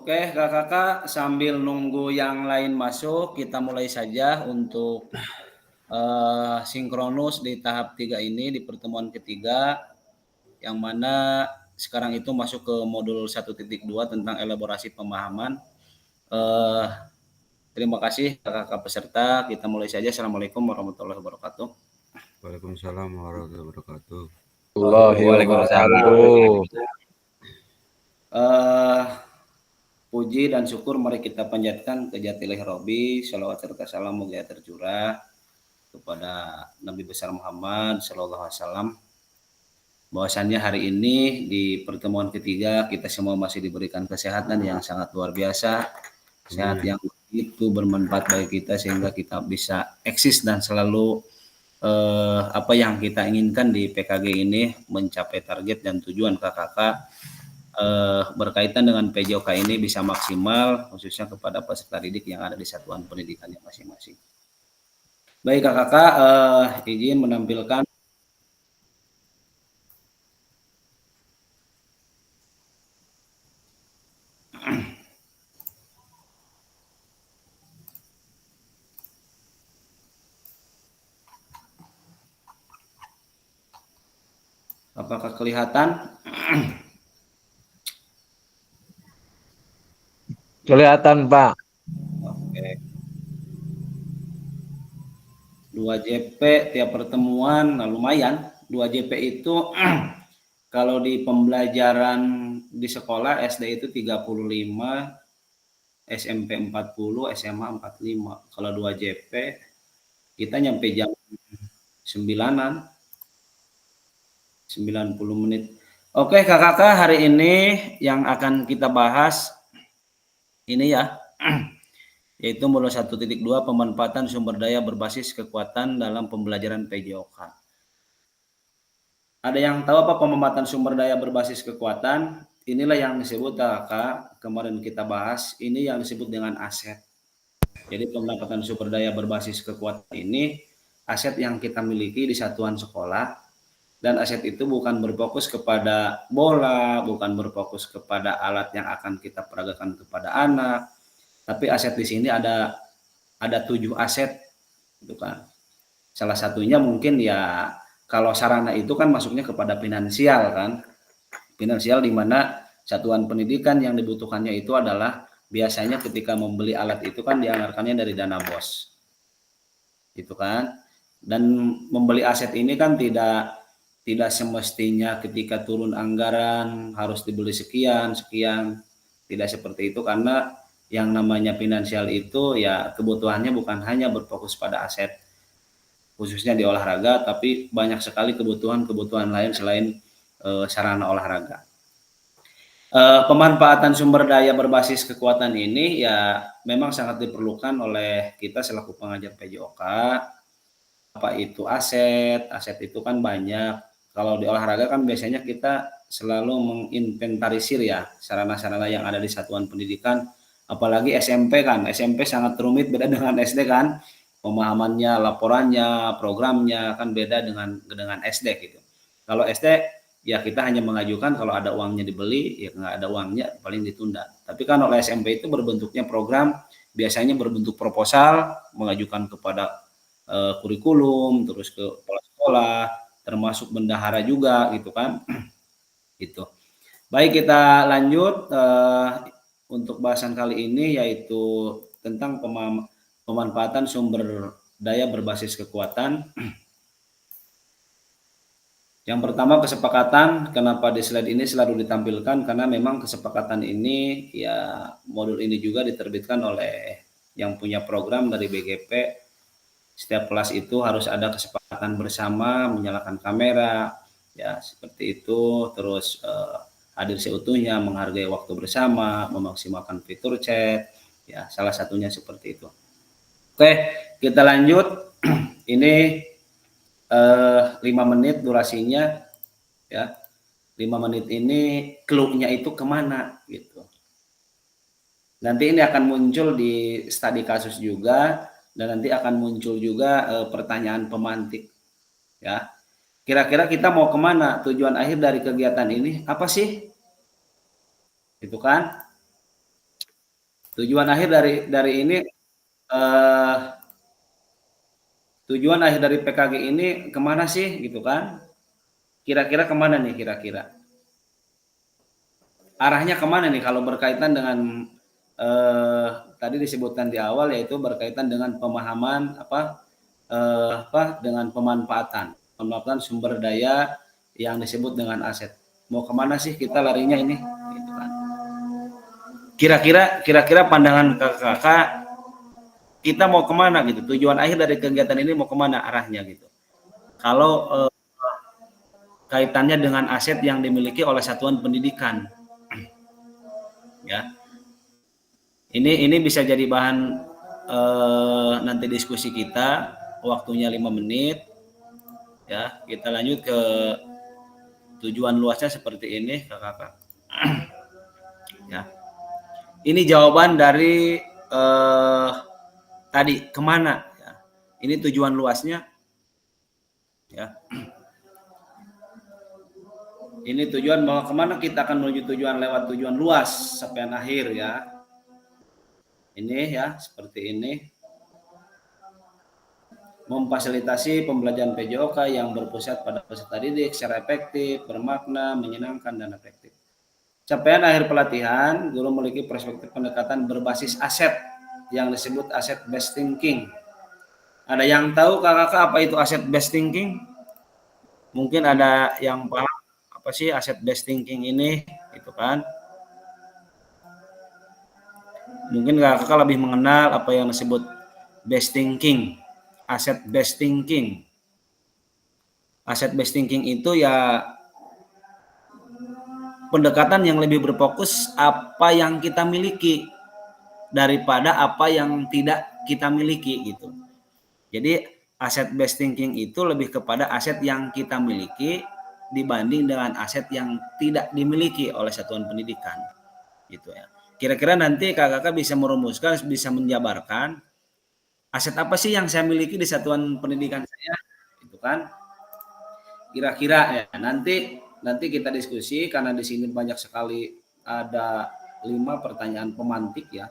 Oke, kakak-kakak, sambil nunggu yang lain masuk, kita mulai saja untuk sinkronus di tahap 3 ini, di pertemuan ketiga, yang mana sekarang itu masuk ke modul 1.2 tentang elaborasi pemahaman. Eh, Terima kasih kakak-kakak peserta. Kita mulai saja. Assalamualaikum warahmatullahi wabarakatuh. Waalaikumsalam warahmatullahi wabarakatuh. Waalaikumsalam. Puji dan syukur mari kita panjatkan ke Jati Ilahi Robbi, sholawat serta salam mulia tercurah kepada Nabi besar Muhammad sallallahu alaihi wasallam. Bahwasannya hari ini di pertemuan ketiga kita semua masih diberikan kesehatan yang sangat luar biasa, sehat yang begitu bermanfaat bagi kita sehingga kita bisa eksis dan selalu apa yang kita inginkan di PKG ini mencapai target dan tujuan kakak-kakak berkaitan dengan PJOK ini bisa maksimal khususnya kepada peserta didik yang ada di satuan pendidikannya masing-masing. Baik kakak-kakak, izin menampilkan apakah kelihatan? Kelihatan, Pak. Oke. 2 JP tiap pertemuan, nah lumayan. 2 JP itu kalau di pembelajaran di sekolah SD itu 35, SMP 40, SMA 45. Kalau 2 JP kita nyampe jam 9-an, 90 menit. Oke kakak-kakak, hari ini yang akan kita bahas ini ya, yaitu modul 1.2 pemanfaatan sumber daya berbasis kekuatan dalam pembelajaran PJOK. Ada yang tahu apa pemanfaatan sumber daya berbasis kekuatan? Inilah yang disebut kakak, kemarin kita bahas, ini yang disebut dengan aset. Jadi pemanfaatan sumber daya berbasis kekuatan ini aset yang kita miliki di satuan sekolah, dan aset itu bukan berfokus kepada bola, bukan berfokus kepada alat yang akan kita peragakan kepada anak, tapi aset di sini ada 7 aset, gitu kan. Salah satunya mungkin ya kalau sarana itu kan masuknya kepada finansial kan, finansial di mana satuan pendidikan yang dibutuhkannya itu adalah biasanya ketika membeli alat itu kan dianggarkannya dari dana BOS, gitu kan. Dan membeli aset ini kan tidak semestinya ketika turun anggaran harus dibeli sekian, tidak seperti itu, karena yang namanya finansial itu ya kebutuhannya bukan hanya berfokus pada aset khususnya di olahraga, tapi banyak sekali kebutuhan lain selain sarana olahraga. Pemanfaatan sumber daya berbasis kekuatan ini ya memang sangat diperlukan oleh kita selaku pengajar PJOK. Apa itu aset? Aset itu kan banyak. Kalau di olahraga kan biasanya kita selalu menginventarisir ya sarana-sarana yang ada di satuan pendidikan, apalagi SMP kan. SMP sangat rumit, beda dengan SD kan. Pemahamannya, laporannya, programnya kan beda dengan SD gitu. Kalau SD ya kita hanya mengajukan, kalau ada uangnya dibeli, ya nggak ada uangnya paling ditunda. Tapi kan oleh SMP itu berbentuknya program, biasanya berbentuk proposal, mengajukan kepada kurikulum, terus ke kepala sekolah, termasuk bendahara juga gitu kan. Gitu. Baik, kita lanjut untuk bahasan kali ini yaitu tentang pemanfaatan sumber daya berbasis kekuatan. Yang pertama kesepakatan, kenapa di slide ini selalu ditampilkan, karena memang kesepakatan ini ya modul ini juga diterbitkan oleh yang punya program dari BGP. Setiap kelas itu harus ada kesepakatan bersama, menyalakan kamera, ya seperti itu, terus hadir seutuhnya, menghargai waktu bersama, memaksimalkan fitur chat, ya salah satunya seperti itu. Oke, kita lanjut. Ini 5 menit durasinya, ya 5 menit ini clue-nya itu kemana gitu. Nanti ini akan muncul di studi kasus juga, dan nanti akan muncul juga pertanyaan pemantik, ya. Kira-kira kita mau kemana? Tujuan akhir dari kegiatan ini apa sih? Itu kan. Tujuan akhir dari ini tujuan akhir dari PKG ini kemana sih gitu kan? Kira-kira kemana nih kira-kira? Arahnya kemana nih kalau berkaitan dengan tadi disebutkan di awal, yaitu berkaitan dengan pemahaman dengan pemanfaatan sumber daya yang disebut dengan aset. Mau kemana sih kita larinya ini? Gitu kan. Kira-kira pandangan kakak kita mau kemana gitu? Tujuan akhir dari kegiatan ini mau kemana arahnya gitu? Kalau kaitannya dengan aset yang dimiliki oleh satuan pendidikan, ya. Ini bisa jadi bahan nanti diskusi kita, waktunya 5 menit. Ya, kita lanjut ke tujuan luasnya seperti ini, kakak. Ya, ini jawaban dari tadi kemana? Ya. Ini tujuan luasnya. Ya, ini tujuan bahwa kemana kita akan menuju tujuan lewat tujuan luas sampai akhir ya. Ini ya seperti ini. Memfasilitasi pembelajaran PJOK yang berpusat pada peserta didik secara efektif, bermakna, menyenangkan, dan efektif. Capaian akhir pelatihan, guru memiliki perspektif pendekatan berbasis aset yang disebut aset based thinking. Ada yang tahu kakak apa itu aset based thinking? Mungkin ada yang paham apa sih aset based thinking ini, gitu kan? Mungkin kakak lebih mengenal apa yang disebut based thinking, aset based thinking. Aset based thinking itu ya pendekatan yang lebih berfokus apa yang kita miliki daripada apa yang tidak kita miliki gitu. Jadi aset based thinking itu lebih kepada aset yang kita miliki dibanding dengan aset yang tidak dimiliki oleh satuan pendidikan gitu ya. Kira-kira nanti kakak bisa merumuskan, bisa menjabarkan aset apa sih yang saya miliki di satuan pendidikan saya gitu kan. Kira-kira ya nanti kita diskusi karena di sini banyak sekali, ada 5 pertanyaan pemantik ya.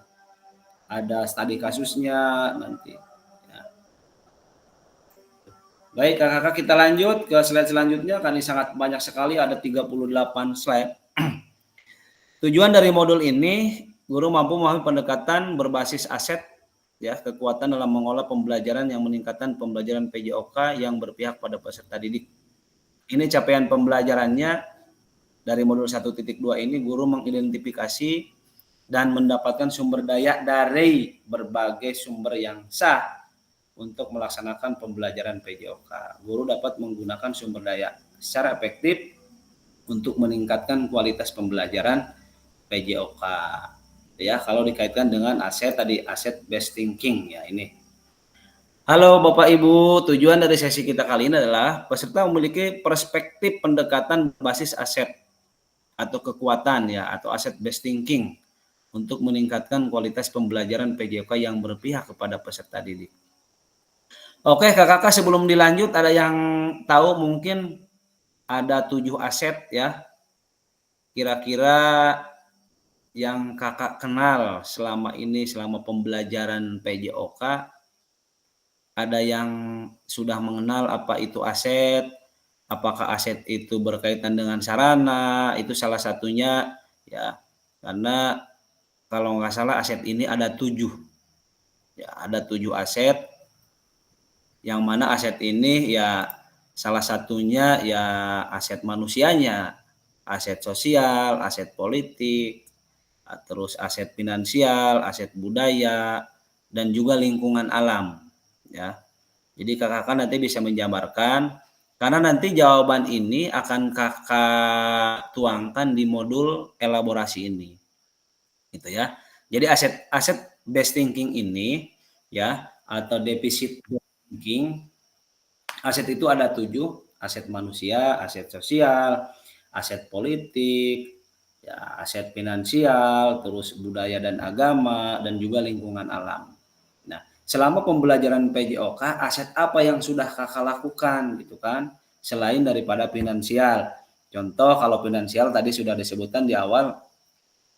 Ada studi kasusnya nanti. Ya. Baik kakak, kita lanjut ke slide selanjutnya karena sangat banyak sekali, ada 38 slide. Tujuan dari modul ini, guru mampu memahami pendekatan berbasis aset ya, kekuatan dalam mengolah pembelajaran yang meningkatkan pembelajaran PJOK yang berpihak pada peserta didik. Ini capaian pembelajarannya dari modul 1.2 ini, guru mengidentifikasi dan mendapatkan sumber daya dari berbagai sumber yang sah untuk melaksanakan pembelajaran PJOK. Guru dapat menggunakan sumber daya secara efektif untuk meningkatkan kualitas pembelajaran PJOK. Ya, kalau dikaitkan dengan aset tadi, aset based thinking ya ini. Halo Bapak Ibu, tujuan dari sesi kita kali ini adalah peserta memiliki perspektif pendekatan berbasis aset atau kekuatan ya, atau aset based thinking untuk meningkatkan kualitas pembelajaran PJOK yang berpihak kepada peserta didik. Oke kakak, sebelum dilanjut ada yang tahu mungkin ada 7 aset ya, kira-kira yang kakak kenal selama ini, selama pembelajaran PJOK, ada yang sudah mengenal apa itu aset, apakah aset itu berkaitan dengan sarana, itu salah satunya ya, karena kalau nggak salah aset ini ada 7 ya, ada 7 aset, yang mana aset ini ya salah satunya ya aset manusianya, aset sosial, aset politik, terus aset finansial, aset budaya, dan juga lingkungan alam ya. Jadi kakak nanti bisa menjabarkan, karena nanti jawaban ini akan kakak tuangkan di modul elaborasi ini gitu ya. Jadi aset based thinking ini ya, atau defisit thinking, aset itu ada 7, aset manusia, aset sosial, aset politik, ya, aset finansial, terus budaya dan agama, dan juga lingkungan alam. Nah, selama pembelajaran PJOK, aset apa yang sudah kakak lakukan gitu kan, selain daripada finansial. Contoh kalau finansial tadi sudah disebutkan di awal,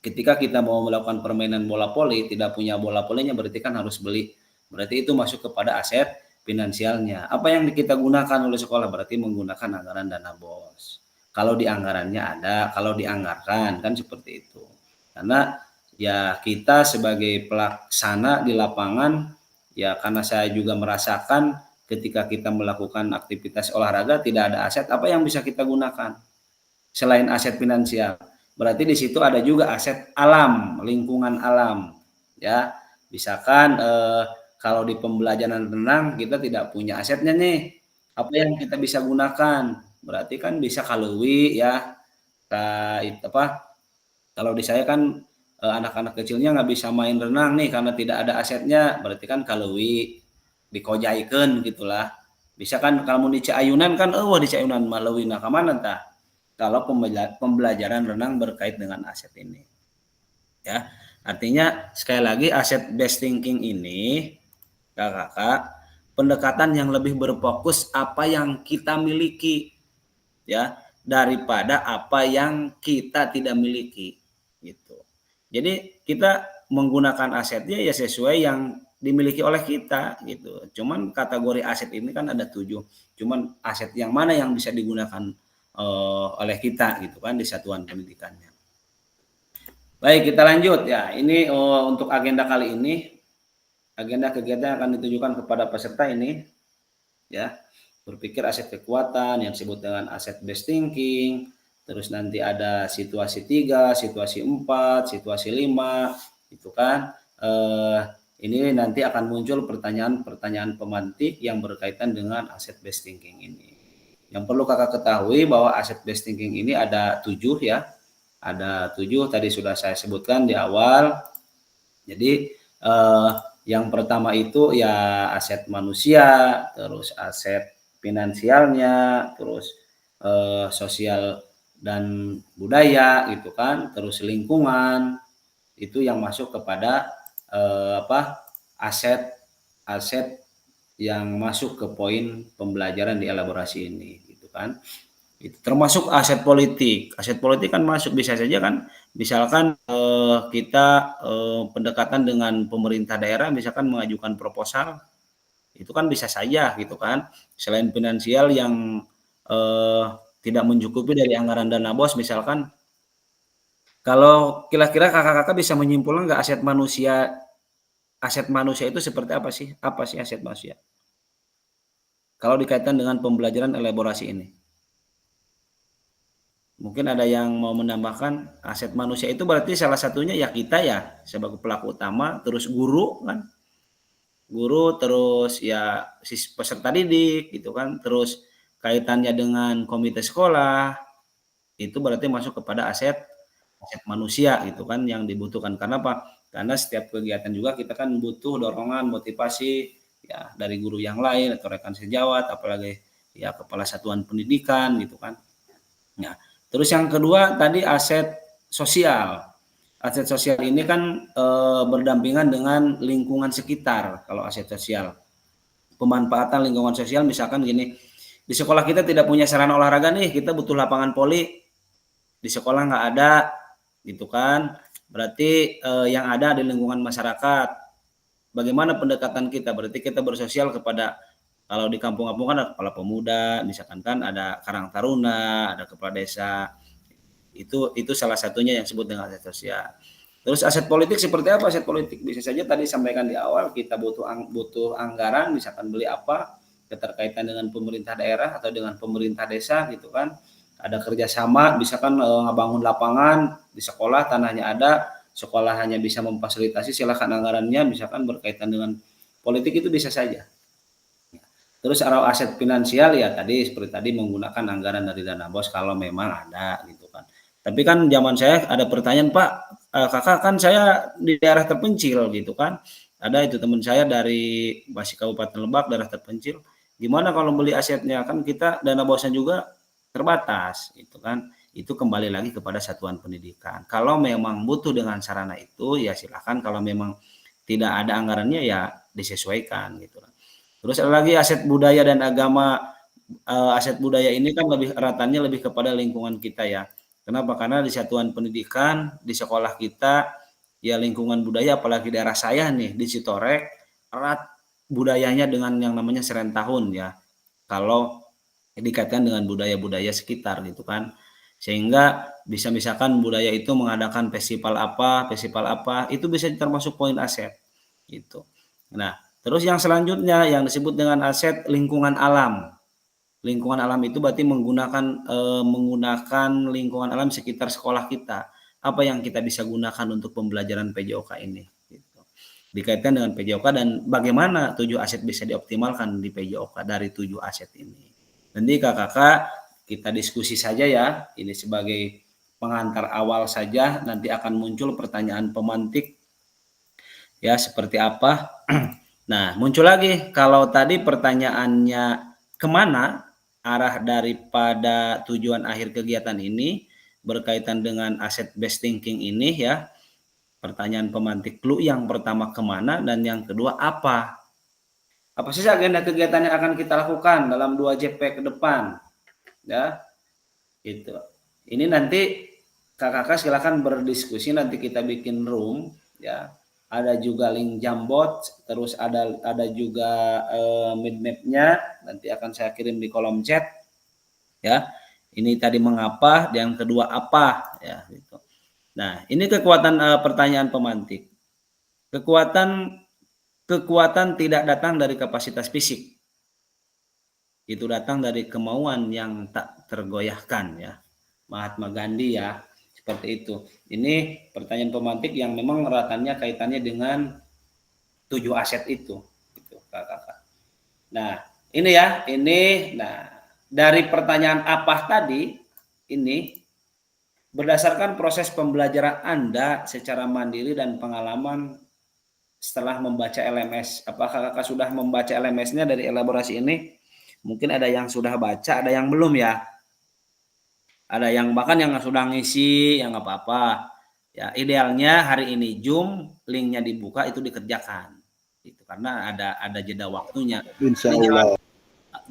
ketika kita mau melakukan permainan bola voli, tidak punya bola volinya berarti kan harus beli. Berarti itu masuk kepada aset finansialnya. Apa yang kita gunakan oleh sekolah berarti menggunakan anggaran dana BOS. Kalau di anggarannya ada, kalau dianggarkan kan seperti itu. Karena ya kita sebagai pelaksana di lapangan, ya karena saya juga merasakan ketika kita melakukan aktivitas olahraga tidak ada aset, apa yang bisa kita gunakan selain aset finansial? Berarti di situ ada juga aset alam, lingkungan alam. Ya, misalkan kalau di pembelajaran renang kita tidak punya asetnya nih, apa yang kita bisa gunakan? Berarti kan bisa kaleuwi ya, kalau di saya kan anak-anak kecilnya nggak bisa main renang nih karena tidak ada asetnya, berarti kan kaleuwi dikojaikeun gitulah. Bisa kan kalau di Ciayunan kan wah di Ciayunan mah leuwihna ka mana tah? Kalau pembelajaran renang berkait dengan aset ini. Ya, artinya sekali lagi aset based thinking ini kakak pendekatan yang lebih berfokus apa yang kita miliki ya daripada apa yang kita tidak miliki gitu. Jadi kita menggunakan asetnya ya sesuai yang dimiliki oleh kita gitu. Cuman kategori aset ini kan ada 7. Cuman aset yang mana yang bisa digunakan oleh kita gitu kan di satuan pendidikannya. Baik, kita lanjut ya. Ini untuk agenda kali ini. Agenda kegiatan akan ditujukan kepada peserta ini ya. Berpikir aset kekuatan yang disebut dengan aset based thinking, terus nanti ada situasi 3, situasi 4, situasi 5 itu kan ini nanti akan muncul pertanyaan-pertanyaan pemantik yang berkaitan dengan aset based thinking ini. Yang perlu kakak ketahui bahwa aset based thinking ini ada 7 ya. Ada 7 tadi sudah saya sebutkan di awal. Jadi yang pertama itu ya aset manusia, terus aset finansialnya, terus sosial dan budaya gitu kan, terus lingkungan itu yang masuk kepada aset yang masuk ke poin pembelajaran di elaborasi ini gitu kan. Itu termasuk aset politik. Aset politik kan masuk bisa saja kan, misalkan kita pendekatan dengan pemerintah daerah, misalkan mengajukan proposal, itu kan bisa saja gitu kan. Selain finansial yang tidak mencukupi dari anggaran dana BOS, misalkan kalau kira-kira kakak-kakak bisa menyimpulkan nggak aset manusia itu seperti apa sih? Apa sih aset manusia? Kalau dikaitkan dengan pembelajaran elaborasi ini. Mungkin ada yang mau menambahkan aset manusia itu berarti salah satunya ya kita ya sebagai pelaku utama, terus guru kan. Guru terus ya peserta didik gitu kan, terus kaitannya dengan komite sekolah. Itu berarti masuk kepada aset manusia gitu kan yang dibutuhkan. Karena apa? Karena setiap kegiatan juga kita kan butuh dorongan, motivasi ya dari guru yang lain atau rekan sejawat, apalagi ya kepala satuan pendidikan gitu kan. Nah, terus yang kedua tadi aset sosial. Aset sosial ini kan berdampingan dengan lingkungan sekitar kalau aset sosial. Pemanfaatan lingkungan sosial misalkan gini, di sekolah kita tidak punya sarana olahraga nih, kita butuh lapangan voli. Di sekolah nggak ada gitu kan. Berarti yang ada di lingkungan masyarakat. Bagaimana pendekatan kita? Berarti kita bersosial kepada, kalau di kampung-kampung kan ada kepala pemuda, misalkan kan ada karang taruna, ada kepala desa. Itu salah satunya yang disebut dengan aset sosial. Terus aset politik seperti apa aset politik? Bisa saja tadi sampaikan di awal kita butuh anggaran, misalkan beli apa, keterkaitan dengan pemerintah daerah atau dengan pemerintah desa gitu kan. Ada kerjasama, misalkan ngebangun lapangan di sekolah, tanahnya ada, sekolah hanya bisa memfasilitasi, silakan anggarannya, misalkan berkaitan dengan politik itu bisa saja. Terus aset finansial ya tadi seperti tadi menggunakan anggaran dari dana BOS kalau memang ada gitu kan. Tapi kan zaman saya ada pertanyaan, Pak, kakak kan saya di daerah terpencil gitu kan. Ada itu teman saya dari Basi Kabupaten Lebak, daerah terpencil. Gimana kalau beli asetnya? Kan kita dana BOS-nya juga terbatas gitu kan. Itu kembali lagi kepada satuan pendidikan. Kalau memang butuh dengan sarana itu ya silakan, kalau memang tidak ada anggarannya ya disesuaikan gitu. Terus ada lagi aset budaya dan agama. Aset budaya ini kan lebih eratannya lebih kepada lingkungan kita ya. Kenapa? Karena di satuan pendidikan, di sekolah kita, ya lingkungan budaya, apalagi daerah saya nih, di Citorek, erat budayanya dengan yang namanya Serentahun ya. Kalau dikaitkan dengan budaya-budaya sekitar gitu kan. Sehingga bisa misalkan budaya itu mengadakan festival apa, itu bisa termasuk poin aset gitu. Nah, terus yang selanjutnya yang disebut dengan aset lingkungan alam. Lingkungan alam itu berarti menggunakan lingkungan alam sekitar sekolah kita. Apa yang kita bisa gunakan untuk pembelajaran PJOK ini gitu. Dikaitkan dengan PJOK dan bagaimana 7 aset bisa dioptimalkan di PJOK dari 7 aset ini. Nanti kakak kita diskusi saja ya. Ini sebagai pengantar awal saja, nanti akan muncul pertanyaan pemantik ya seperti apa. Nah, muncul lagi kalau tadi pertanyaannya kemana arah daripada tujuan akhir kegiatan ini berkaitan dengan aset based thinking ini ya. Pertanyaan pemantik clue yang pertama kemana dan yang kedua apa. Apa saja agenda kegiatan yang akan kita lakukan dalam 2 JP ke depan ya. Itu. Ini nanti kakak silakan berdiskusi, nanti kita bikin room ya. Ada juga link Jambot, terus ada juga mind map-nya, nanti akan saya kirim di kolom chat ya. Ini tadi mengapa, yang kedua apa ya gitu. Nah, ini kekuatan pertanyaan pemantik. Kekuatan tidak datang dari kapasitas fisik. Itu datang dari kemauan yang tak tergoyahkan ya. Mahatma Gandhi ya, seperti itu. Ini pertanyaan pemantik yang memang eratannya kaitannya dengan 7 aset itu gitu, kakak. Nah, ini ya, nah dari pertanyaan apa tadi ini berdasarkan proses pembelajaran Anda secara mandiri dan pengalaman setelah membaca LMS. Apakah kakak sudah membaca LMS-nya dari elaborasi ini? Mungkin ada yang sudah baca, ada yang belum ya. Ada yang bahkan yang sudah ngisi, yang nggak apa-apa. Ya, idealnya hari ini Zoom, linknya dibuka itu dikerjakan. Itu karena ada jeda waktunya. Insya Allah.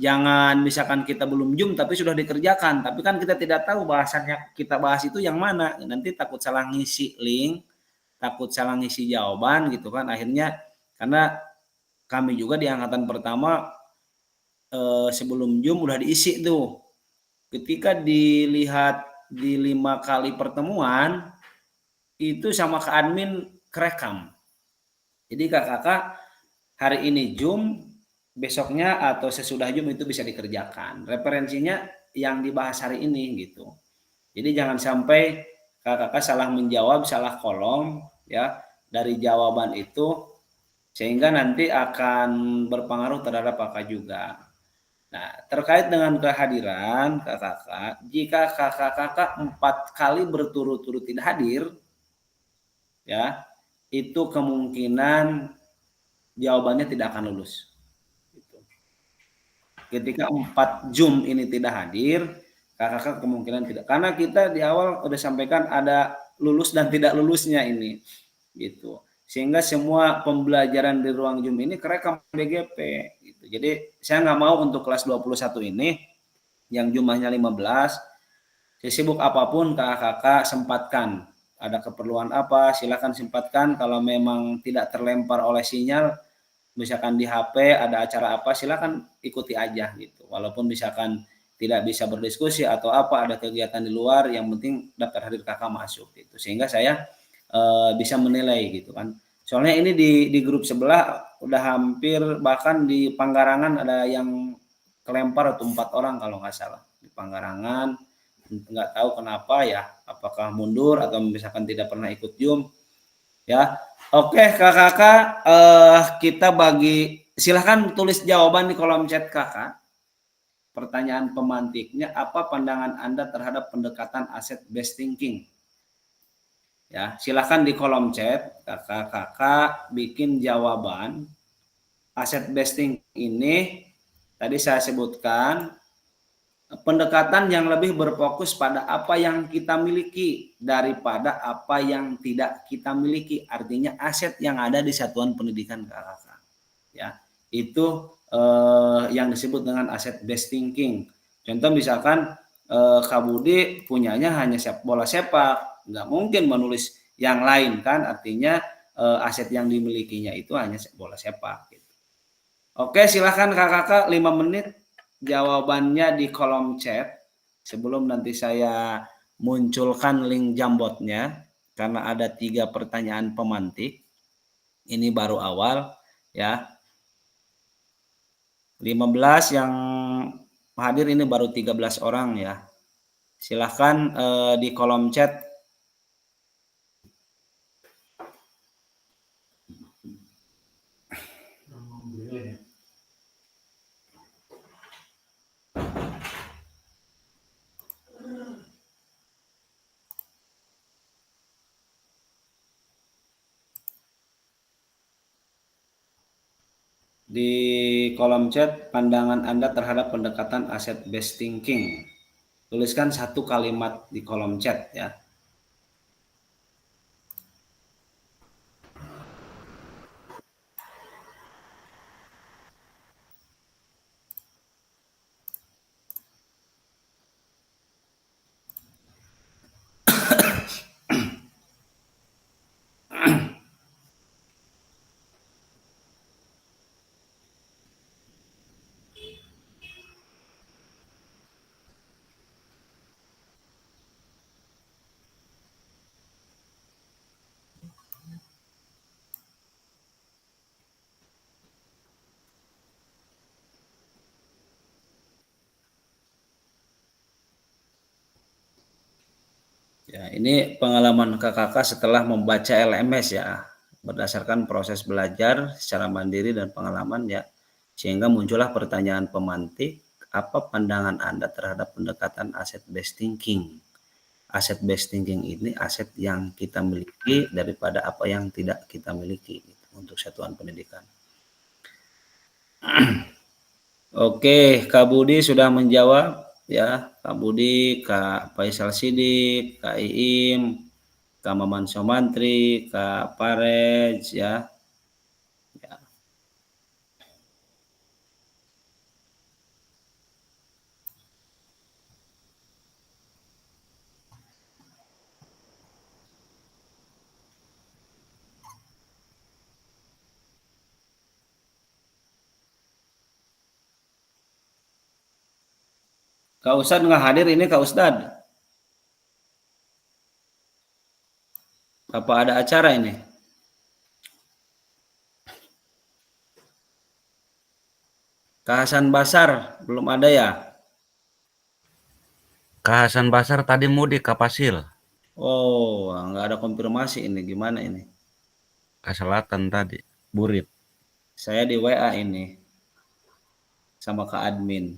Jangan misalkan kita belum Zoom tapi sudah dikerjakan, tapi kan kita tidak tahu bahasannya kita bahas itu yang mana. Nanti takut salah ngisi link, takut salah ngisi jawaban gitu kan. Akhirnya karena kami juga di angkatan pertama sebelum Zoom udah diisi tuh. Ketika dilihat di 5 kali pertemuan itu sama ke admin kerekam. Jadi kakak hari ini Zoom, besoknya atau sesudah Zoom itu bisa dikerjakan. Referensinya yang dibahas hari ini gitu. Jadi jangan sampai kakak salah menjawab, salah kolom ya dari jawaban itu sehingga nanti akan berpengaruh terhadap kakak juga. Nah, terkait dengan kehadiran kakak, jika kakak 4 kali berturut-turut tidak hadir, ya, itu kemungkinan jawabannya tidak akan lulus. Ketika 4 Zoom ini tidak hadir, kakak kemungkinan tidak. Karena kita di awal udah sampaikan ada lulus dan tidak lulusnya ini, gitu. Sehingga semua pembelajaran di ruang Zoom ini kerekam BGP gitu. Jadi saya nggak mau untuk kelas 21 ini yang jumlahnya 15, sesibuk apapun kakak sempatkan. Ada keperluan apa silakan sempatkan, kalau memang tidak terlempar oleh sinyal misalkan di HP ada acara apa silakan ikuti aja gitu. Walaupun misalkan tidak bisa berdiskusi atau apa ada kegiatan di luar, yang penting daftar hadir kakak masuk gitu. Sehingga saya bisa menilai gitu kan. Soalnya ini di grup sebelah udah hampir, bahkan di Panggarangan ada yang kelempar atau 4 orang kalau nggak salah di Panggarangan, nggak tahu kenapa ya, apakah mundur atau misalkan tidak pernah ikut Zoom ya. Oke kakak, kita bagi, silahkan tulis jawaban di kolom chat kakak. Pertanyaan pemantiknya, apa pandangan Anda terhadap pendekatan aset based thinking? Ya, silakan di kolom chat kakak bikin jawaban. Aset based thinking ini tadi saya sebutkan pendekatan yang lebih berfokus pada apa yang kita miliki daripada apa yang tidak kita miliki. Artinya aset yang ada di satuan pendidikan kakak. Ya, itu yang disebut dengan aset based thinking. Contoh misalkan Kak Budi punyanya hanya bola sepak, nggak mungkin menulis yang lain kan, artinya aset yang dimilikinya itu hanya bola sepak. Gitu. Oke, silahkan kakak 5 menit jawabannya di kolom chat sebelum nanti saya munculkan link Jambotnya karena ada 3 pertanyaan pemantik. Ini baru awal ya. 15 yang hadir ini baru 13 orang ya. Silahkan di kolom chat. Di kolom chat pandangan Anda terhadap pendekatan asset based thinking. Tuliskan 1 kalimat di kolom chat ya. Ya, ini pengalaman kakak setelah membaca LMS ya, berdasarkan proses belajar secara mandiri dan pengalaman ya, sehingga muncullah pertanyaan pemantik, apa pandangan Anda terhadap pendekatan asset based thinking? Asset based thinking ini aset yang kita miliki daripada apa yang tidak kita miliki gitu, untuk satuan pendidikan. Oke, Kak Budi sudah menjawab ya, Kak Budi, Kak Faisal Sidik, Kak Iim, Kak Maman Somantri, Kak Parej ya. Ya. Kak Ustadz nggak hadir ini Kak Ustadz. Apa ada acara ini? Kak Hasan Basar belum ada ya? Kak Hasan Basar tadi mudik ke Pasil, Oh, nggak ada konfirmasi ini. Gimana ini? ke selatan tadi, Burit. Saya di WA ini sama Kak Admin.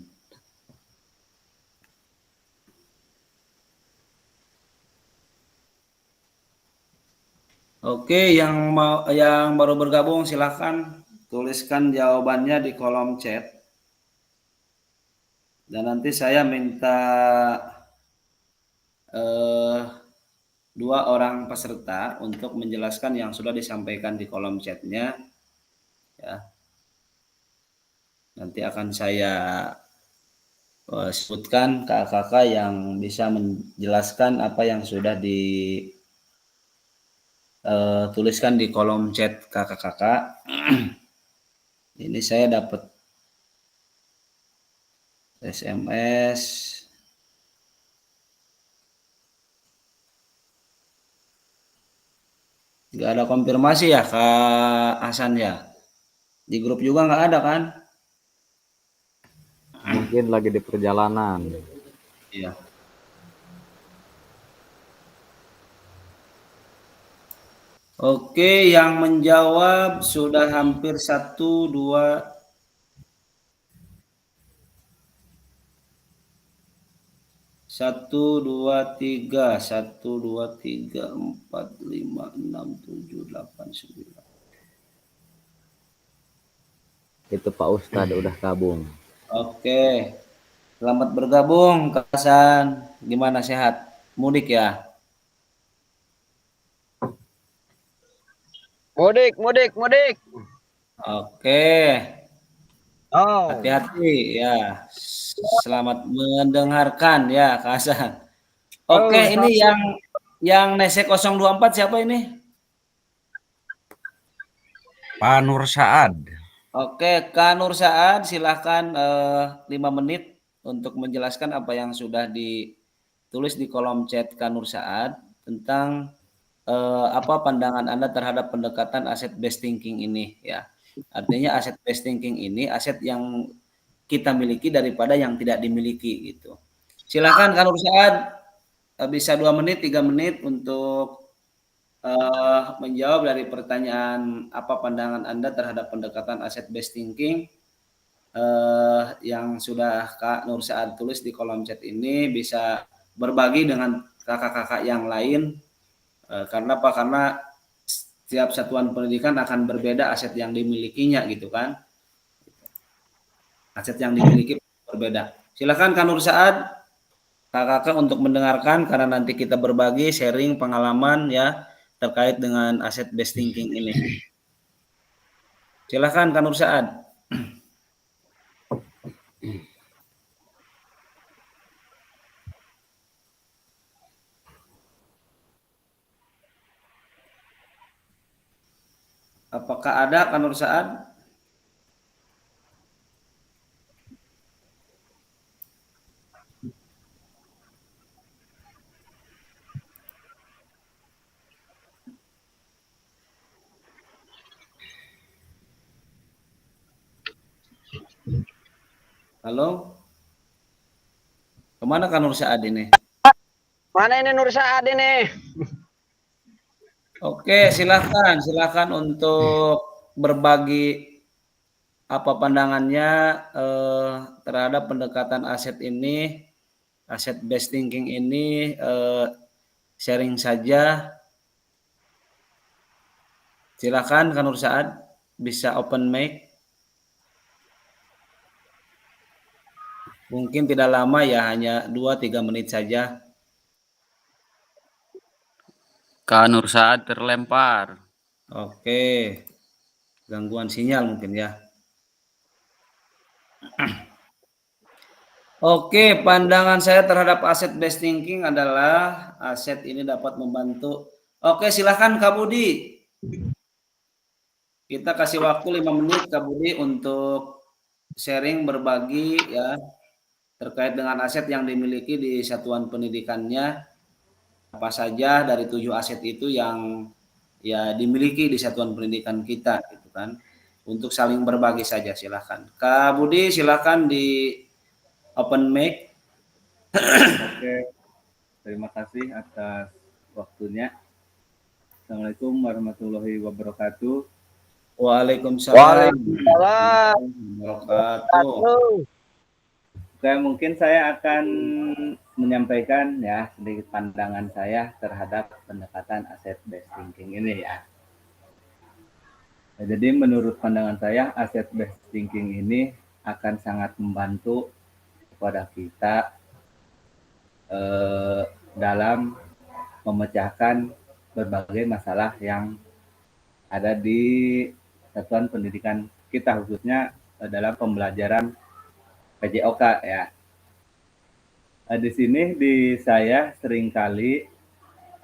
Oke, yang baru bergabung silahkan tuliskan jawabannya di kolom chat. Dan nanti saya minta 2 orang peserta untuk menjelaskan yang sudah disampaikan di kolom chatnya. Ya, nanti akan saya sebutkan kakak-kakak yang bisa menjelaskan apa yang sudah dituliskan di kolom chat kakak-kakak. Ini saya dapat SMS. Nggak ada konfirmasi ya Kak Hasan ya? Di grup juga nggak ada kan? Mungkin lagi di perjalanan. Iya. Oke, yang menjawab sudah hampir 1, 2, 1, 2, 3, 1, 2, 3, 4, 5, 6, 7, 8, 9. Itu Pak Ustadz udah gabung. Oke, selamat bergabung Kak Hasan. Gimana sehat? Mudik ya? Mudik. Oke. Oh, Hati-hati ya. Selamat mendengarkan ya, Kak Hasan. oh, Oke, ini selamat. yang Nese 024 siapa ini? Pak Nur Saad. Oke, Kak Nur Saad, silahkan 5 menit untuk menjelaskan apa yang sudah ditulis di kolom chat Kak Nur Saad tentang apa pandangan Anda terhadap pendekatan aset based thinking ini ya. Artinya aset based thinking ini aset yang kita miliki daripada yang tidak dimiliki gitu. Silakan Kak Nur Saad, bisa 2 menit, 3 menit untuk menjawab dari pertanyaan apa pandangan Anda terhadap pendekatan aset based thinking yang sudah Kak Nur Saad tulis di kolom chat ini, bisa berbagi dengan kakak-kakak yang lain. Karena apa? Karena setiap satuan pendidikan akan berbeda aset yang dimilikinya gitu kan. Aset yang dimiliki berbeda. Silakan Kak Nur Saad, kakak-kakak untuk mendengarkan karena nanti kita berbagi sharing pengalaman ya terkait dengan aset based thinking ini. Silakan Kak Nur Saad. Apakah ada Kak Nur Saad? Halo? Kemana Kak Nur Saad ini? Mana ini Nur Saad ini? Oke, silakan untuk berbagi apa pandangannya terhadap pendekatan aset ini, aset based thinking ini, sharing saja. Silakan Kak Nur Saad, bisa open mic. Mungkin tidak lama ya, hanya 2-3 menit saja. Kak Nur Saad terlempar. Oke, gangguan sinyal mungkin ya. Oke, pandangan saya terhadap aset based thinking adalah aset ini dapat membantu. Oke, silahkan Kak Budi. Kita kasih waktu 5 menit Kak Budi untuk sharing berbagi ya terkait dengan aset yang dimiliki di satuan pendidikannya. Apa saja dari 7 aset itu yang ya dimiliki di satuan pendidikan kita gitu kan. Untuk saling berbagi saja silahkan. Kak Budi silahkan di open mic. Oke, terima kasih atas waktunya. Assalamualaikum warahmatullahi wabarakatuh. Waalaikumsalam Waalaikumsalam. wabarakatuh. Oke, mungkin saya akan menyampaikan ya sedikit pandangan saya terhadap pendekatan aset based thinking ini ya. Jadi menurut pandangan saya aset based thinking ini akan sangat membantu kepada kita dalam memecahkan berbagai masalah yang ada di satuan pendidikan kita, khususnya dalam pembelajaran PJOK ya. Di sini di saya seringkali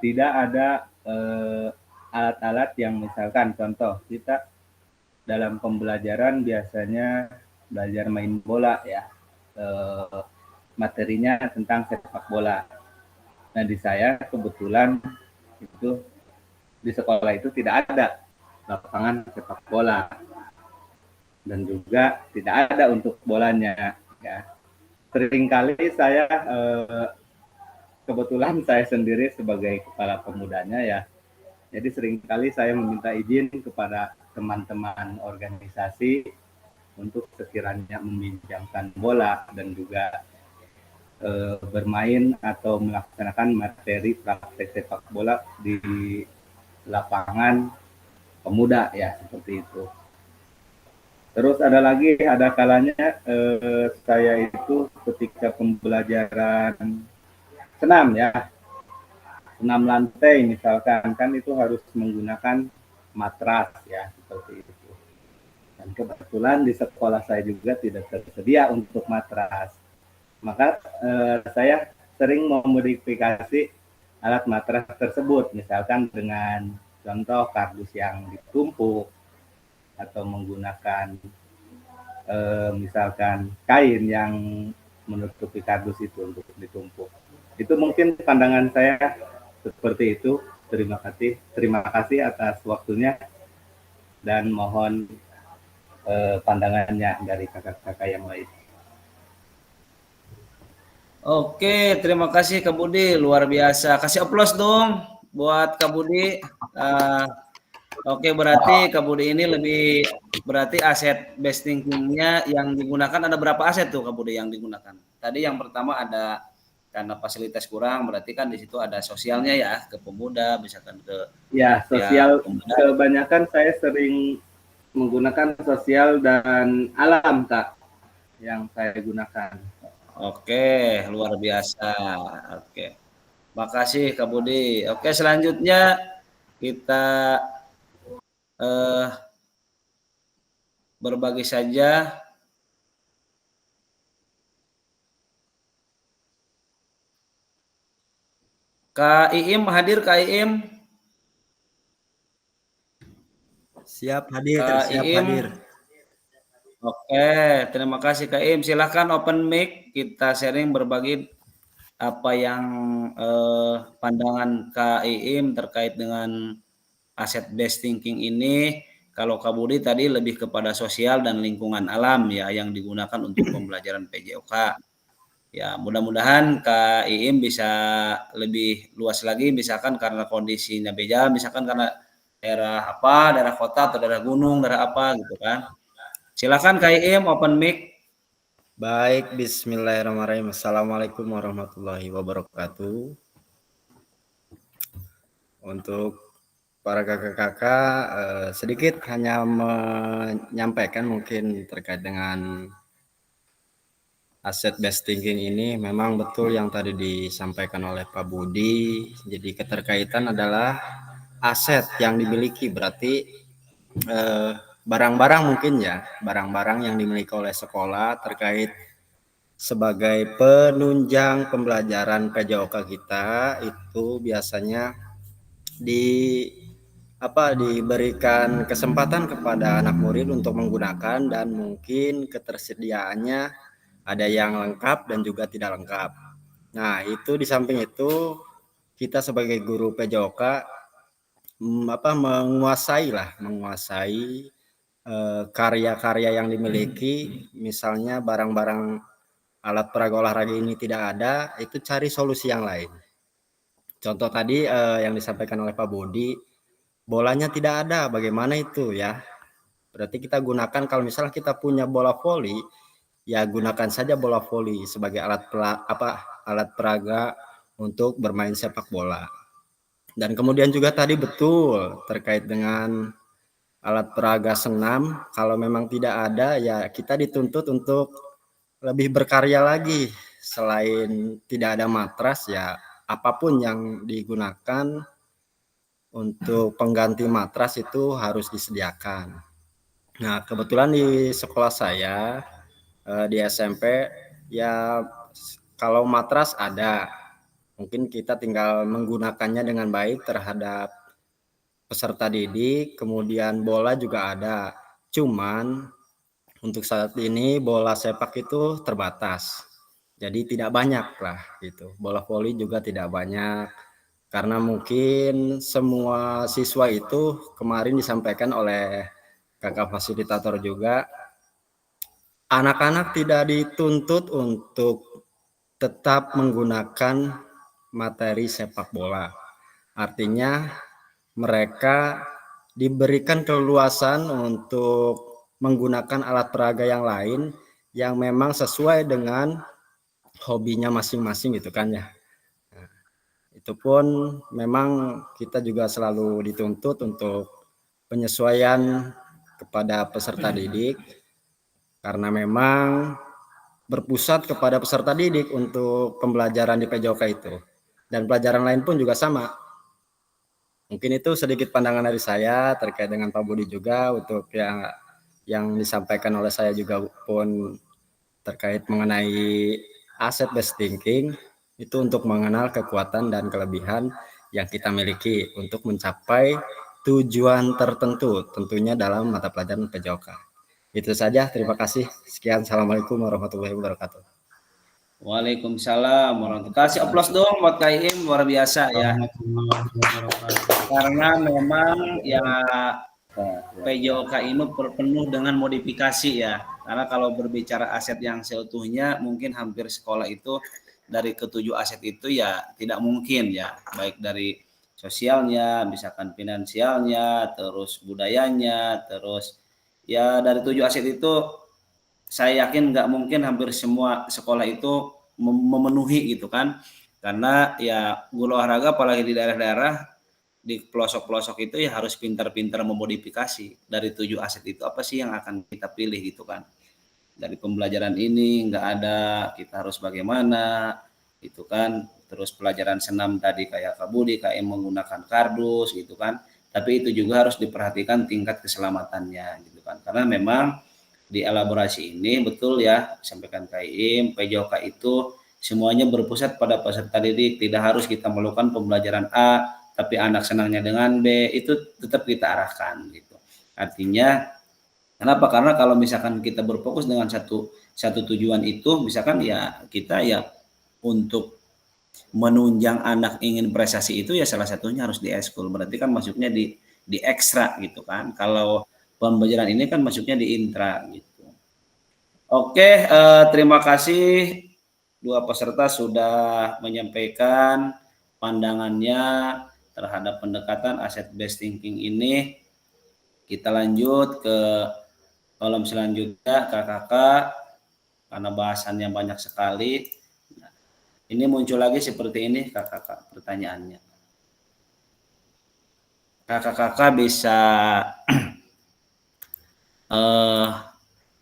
tidak ada alat-alat yang misalkan contoh kita dalam pembelajaran biasanya belajar main bola ya, materinya tentang sepak bola. Nah di saya kebetulan itu di sekolah itu tidak ada lapangan sepak bola dan juga tidak ada untuk bolanya ya. Seringkali saya kebetulan saya sendiri sebagai kepala pemudanya ya, jadi seringkali saya meminta izin kepada teman-teman organisasi untuk sekiranya meminjamkan bola dan juga bermain atau melaksanakan materi praktek sepak bola di lapangan pemuda ya, seperti itu. Terus ada kalanya saya itu ketika pembelajaran senam ya, senam lantai misalkan, kan itu harus menggunakan matras ya, seperti itu. Dan kebetulan di sekolah saya juga tidak tersedia untuk matras. Maka saya sering memodifikasi alat matras tersebut, misalkan dengan contoh kardus yang ditumpuk atau menggunakan misalkan kain yang menutupi kardus itu untuk ditumpuk. Itu mungkin pandangan saya seperti itu. Terima kasih atas waktunya dan mohon pandangannya dari kakak-kakak yang lain. Oke, terima kasih Kak Budi, luar biasa. Kasih aplaus dong buat Kak Budi. Oke, berarti Kak Budi ini berarti aset best thinking-nya yang digunakan ada berapa aset tuh Kak Budi yang digunakan? Tadi yang pertama ada karena fasilitas kurang, berarti kan di situ ada sosialnya ya, ke pemuda, misalkan ke Ya, sosial pemuda. kebanyakan saya sering menggunakan sosial dan alam, Kak, yang saya gunakan. Oke, luar biasa. Oke. Makasih Kak Budi. Oke, selanjutnya kita berbagi saja. Kak Iim hadir, Kak Iim. Siap hadir, Kak siap Iim. hadir. Oke, terima kasih Kak Iim. Silahkan open mic, kita sharing berbagi apa yang pandangan Kak Iim terkait dengan aset based thinking ini. Kalau Kak Budi tadi lebih kepada sosial dan lingkungan alam ya yang digunakan untuk pembelajaran PJOK. Ya, mudah-mudahan Kak Iim bisa lebih luas lagi, misalkan karena kondisinya beda, misalkan karena daerah kota atau daerah gunung, daerah apa gitu kan. Silakan Kak Iim open mic. Baik, bismillahirrahmanirrahim. Assalamualaikum warahmatullahi wabarakatuh. Untuk para kakak-kakak, sedikit hanya menyampaikan mungkin terkait dengan aset based thinking ini. Memang betul yang tadi disampaikan oleh Pak Budi. Jadi keterkaitan adalah aset yang dimiliki, berarti barang-barang mungkin ya, barang-barang yang dimiliki oleh sekolah terkait sebagai penunjang pembelajaran PJOK kita itu biasanya diberikan kesempatan kepada anak murid untuk menggunakan, dan mungkin ketersediaannya ada yang lengkap dan juga tidak lengkap. Nah, itu di samping itu kita sebagai guru PJOK menguasai karya-karya yang dimiliki. Misalnya barang-barang alat peraga olahraga ini tidak ada, itu cari solusi yang lain. Contoh tadi yang disampaikan oleh Pak Budi, bolanya tidak ada, bagaimana itu ya? Berarti kita gunakan, kalau misalnya kita punya bola voli, ya gunakan saja bola voli sebagai alat peraga untuk bermain sepak bola. Dan kemudian juga tadi betul terkait dengan alat peraga senam, kalau memang tidak ada ya kita dituntut untuk lebih berkarya lagi. Selain tidak ada matras, ya apapun yang digunakan untuk pengganti matras itu harus disediakan. Nah, kebetulan di sekolah saya di SMP ya kalau matras ada, mungkin kita tinggal menggunakannya dengan baik terhadap peserta didik. Kemudian bola juga ada, cuman untuk saat ini bola sepak itu terbatas, jadi tidak banyak lah gitu. Bola voli juga tidak banyak, karena mungkin semua siswa itu kemarin disampaikan oleh kakak fasilitator juga, anak-anak tidak dituntut untuk tetap menggunakan materi sepak bola. Artinya mereka diberikan keleluasan untuk menggunakan alat peraga yang lain yang memang sesuai dengan hobinya masing-masing gitu kan ya. Nah, itu pun memang kita juga selalu dituntut untuk penyesuaian kepada peserta didik, karena memang berpusat kepada peserta didik untuk pembelajaran di PJOK itu. Dan pelajaran lain pun juga sama. Mungkin itu sedikit pandangan dari saya terkait dengan Pak Budi juga untuk yang disampaikan oleh saya juga pun terkait mengenai aset based thinking itu untuk mengenal kekuatan dan kelebihan yang kita miliki untuk mencapai tujuan tertentu, tentunya dalam mata pelajaran PJOK. Itu saja, terima kasih. Sekian, Assalamualaikum warahmatullahi wabarakatuh. Waalaikumsalam warahmatullahi wabarakatuh. Kasih aplaus dong buat Kak Iim, luar biasa ya. Karena memang ya PJOK ini penuh dengan modifikasi ya. Karena kalau berbicara aset yang seutuhnya, mungkin hampir sekolah itu dari ketujuh aset itu ya tidak mungkin ya. Baik dari sosialnya, misalkan finansialnya, terus budayanya, terus ya dari 7 aset itu saya yakin nggak mungkin hampir semua sekolah itu memenuhi gitu kan. Karena ya guru olahraga apalagi di daerah-daerah di pelosok-pelosok itu ya harus pintar-pintar memodifikasi dari 7 aset itu apa sih yang akan kita pilih gitu kan. Dari pembelajaran ini nggak ada, kita harus bagaimana gitu kan. Terus pelajaran senam tadi kayak Kak Budi, kayak menggunakan kardus gitu kan. Tapi itu juga harus diperhatikan tingkat keselamatannya gitu kan. Karena memang di elaborasi ini betul ya sampaikan Kak Iim, PJOK itu semuanya berpusat pada peserta didik. Tidak harus kita melakukan pembelajaran A tapi anak senangnya dengan B, itu tetap kita arahkan gitu. Artinya kenapa? Karena kalau misalkan kita berfokus dengan satu tujuan itu, misalkan ya kita ya untuk menunjang anak ingin prestasi itu ya salah satunya harus di ekskul. Berarti kan masuknya di ekstra gitu kan. Kalau pembelajaran ini kan masuknya di intra gitu. Oke, terima kasih dua peserta sudah menyampaikan pandangannya terhadap pendekatan aset based thinking ini. Kita lanjut ke kolom selanjutnya, kakak-kakak, karena bahasannya banyak sekali. Nah, ini muncul lagi seperti ini, kakak-kakak, pertanyaannya. Kakak-kakak bisa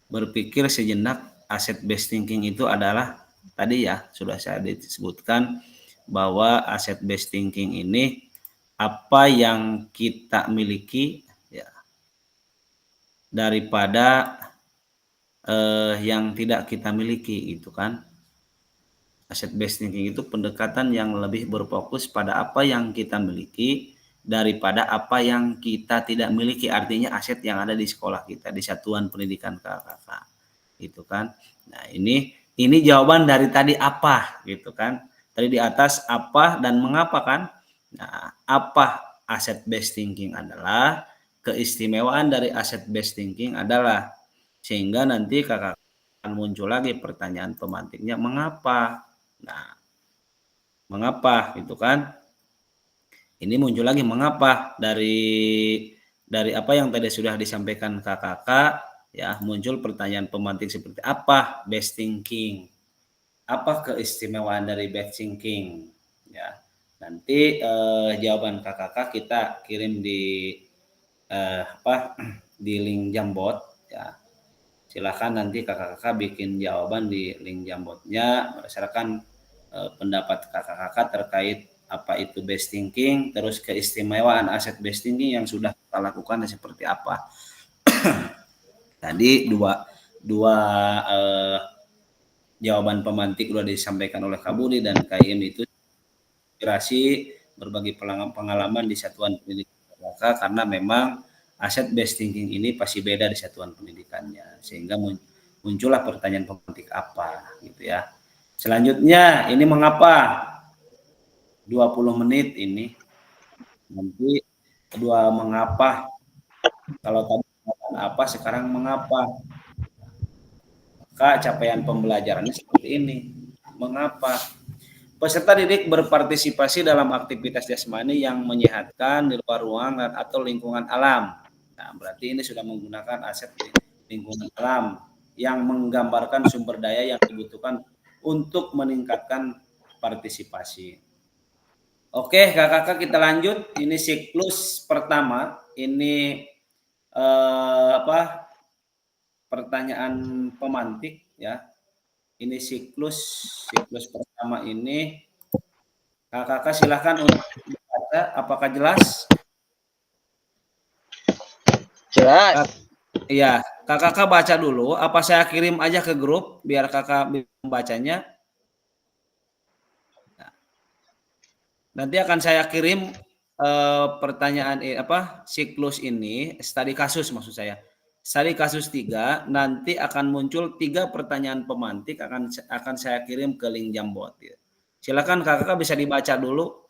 berpikir sejenak, aset based thinking itu adalah, tadi ya, sudah saya disebutkan, bahwa aset based thinking ini apa yang kita miliki ya daripada yang tidak kita miliki itu kan. Aset based thinking itu pendekatan yang lebih berfokus pada apa yang kita miliki daripada apa yang kita tidak miliki, artinya aset yang ada di sekolah kita, di satuan pendidikan kakak gitu kan. Nah, ini jawaban dari tadi apa gitu kan. Tadi di atas apa dan mengapa kan. Nah, apa aset based thinking adalah, keistimewaan dari aset based thinking adalah, sehingga nanti kakak akan muncul lagi pertanyaan pemantiknya, mengapa? Nah, mengapa gitu kan? Ini muncul lagi mengapa dari apa yang tadi sudah disampaikan kakak ya, muncul pertanyaan pemantik seperti apa based thinking? Apa keistimewaan dari based thinking? Ya. Nanti jawaban kakak kita kirim di di link Jambot ya. Silakan nanti kakak bikin jawaban di link Jambotnya berdasarkan pendapat kakak terkait apa itu based thinking, terus keistimewaan aset based thinking yang sudah kita lakukan seperti apa. Tadi dua jawaban pemantik sudah disampaikan oleh Kak Budi dan Kak Iim, itu inspirasi berbagi pengalaman di satuan pendidikan karena memang aset based thinking ini pasti beda di satuan pendidikannya, sehingga muncullah pertanyaan pemantik apa gitu ya. Selanjutnya ini mengapa 20 menit ini nanti kedua mengapa, kalau tadi apa sekarang mengapa, maka capaian pembelajarannya seperti ini. Mengapa? Peserta didik berpartisipasi dalam aktivitas jasmani yang menyehatkan di luar ruangan atau lingkungan alam. Nah, berarti ini sudah menggunakan aset lingkungan alam yang menggambarkan sumber daya yang dibutuhkan untuk meningkatkan partisipasi. Oke, kakak kita lanjut. Ini siklus pertama. Ini pertanyaan pemantik ya. Ini siklus pertama ini. Kakak silahkan untuk membaca, apakah jelas? Jelas. Iya, kakak baca dulu. Apa saya kirim aja ke grup biar kakak bisa membacanya? Nanti akan saya kirim pertanyaan siklus ini, studi kasus maksud saya. Studi kasus 3 nanti akan muncul 3 pertanyaan pemantik akan saya kirim ke link Jambot. Silakan kakak bisa dibaca dulu.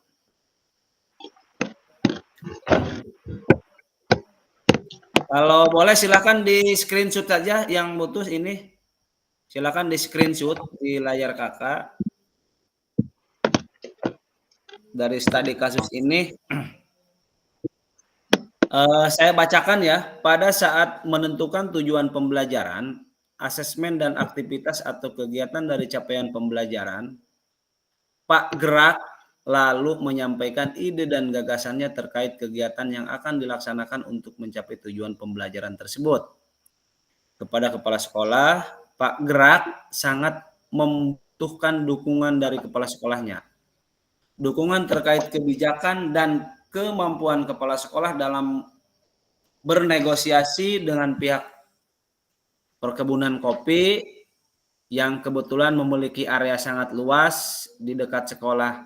Kalau boleh silakan di screenshot saja yang butuh ini. Silakan di screenshot di layar kakak dari studi kasus ini. Saya bacakan ya. Pada saat menentukan tujuan pembelajaran, asesmen dan aktivitas atau kegiatan dari capaian pembelajaran, Pak Gerak lalu menyampaikan ide dan gagasannya terkait kegiatan yang akan dilaksanakan untuk mencapai tujuan pembelajaran tersebut. Kepada kepala sekolah, Pak Gerak sangat membutuhkan dukungan dari kepala sekolahnya. Dukungan terkait kebijakan dan kemampuan kepala sekolah dalam bernegosiasi dengan pihak perkebunan kopi yang kebetulan memiliki area sangat luas di dekat sekolah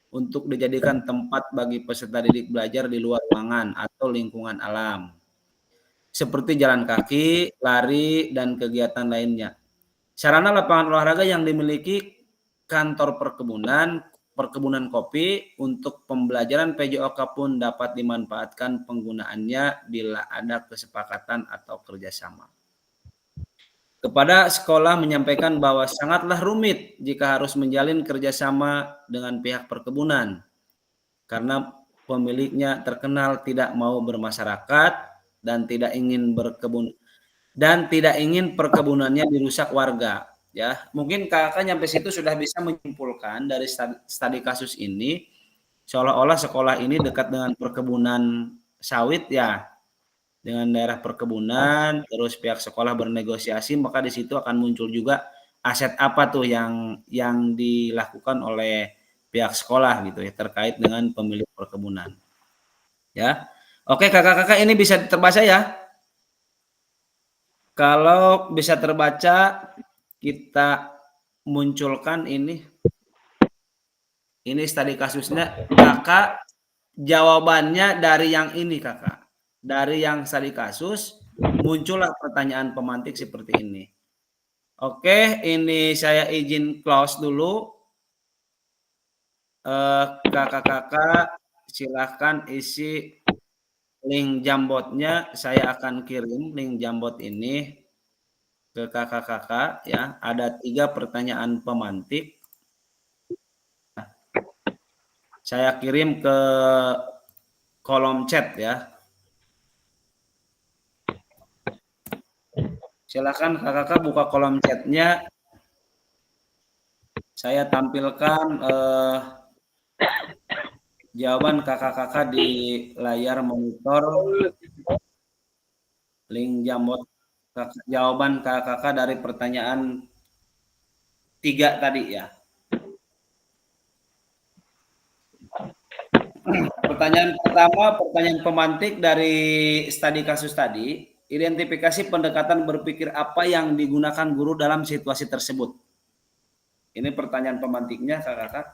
untuk dijadikan tempat bagi peserta didik belajar di luar ruangan atau lingkungan alam, seperti jalan kaki, lari, dan kegiatan lainnya. Sarana lapangan olahraga yang dimiliki kantor perkebunan kopi untuk pembelajaran PJOK pun dapat dimanfaatkan penggunaannya bila ada kesepakatan atau kerjasama. Kepada sekolah menyampaikan bahwa sangatlah rumit jika harus menjalin kerjasama dengan pihak perkebunan karena pemiliknya terkenal tidak mau bermasyarakat dan tidak ingin perkebunannya dirusak warga. Ya, mungkin kakak nyampe situ sudah bisa menyimpulkan dari studi kasus ini seolah-olah sekolah ini dekat dengan perkebunan sawit ya, dengan daerah perkebunan, terus pihak sekolah bernegosiasi, maka di situ akan muncul juga aset apa tuh yang dilakukan oleh pihak sekolah gitu ya terkait dengan pemilik perkebunan. Ya. Oke, kakak-kakak ini bisa terbaca ya? Kalau bisa terbaca, kita munculkan ini. Ini studi kasusnya, kakak jawabannya dari yang ini kakak. Dari yang studi kasus, muncullah pertanyaan pemantik seperti ini. Oke, ini saya izin close dulu. Kakak-kakak silahkan isi link Jambotnya. Saya akan kirim link Jambot ini ke kakak-kakak ya. Ada 3 pertanyaan pemantik. Saya kirim ke kolom chat ya. Silakan kakak-kakak buka kolom chatnya. Saya tampilkan jawaban kakak-kakak di layar monitor. Link Jambot jawaban kakak-kakak dari pertanyaan 3 tadi ya. Pertanyaan pertama, pertanyaan pemantik dari studi kasus tadi, identifikasi pendekatan berpikir apa yang digunakan guru dalam situasi tersebut. Ini pertanyaan pemantiknya, kakak-kakak.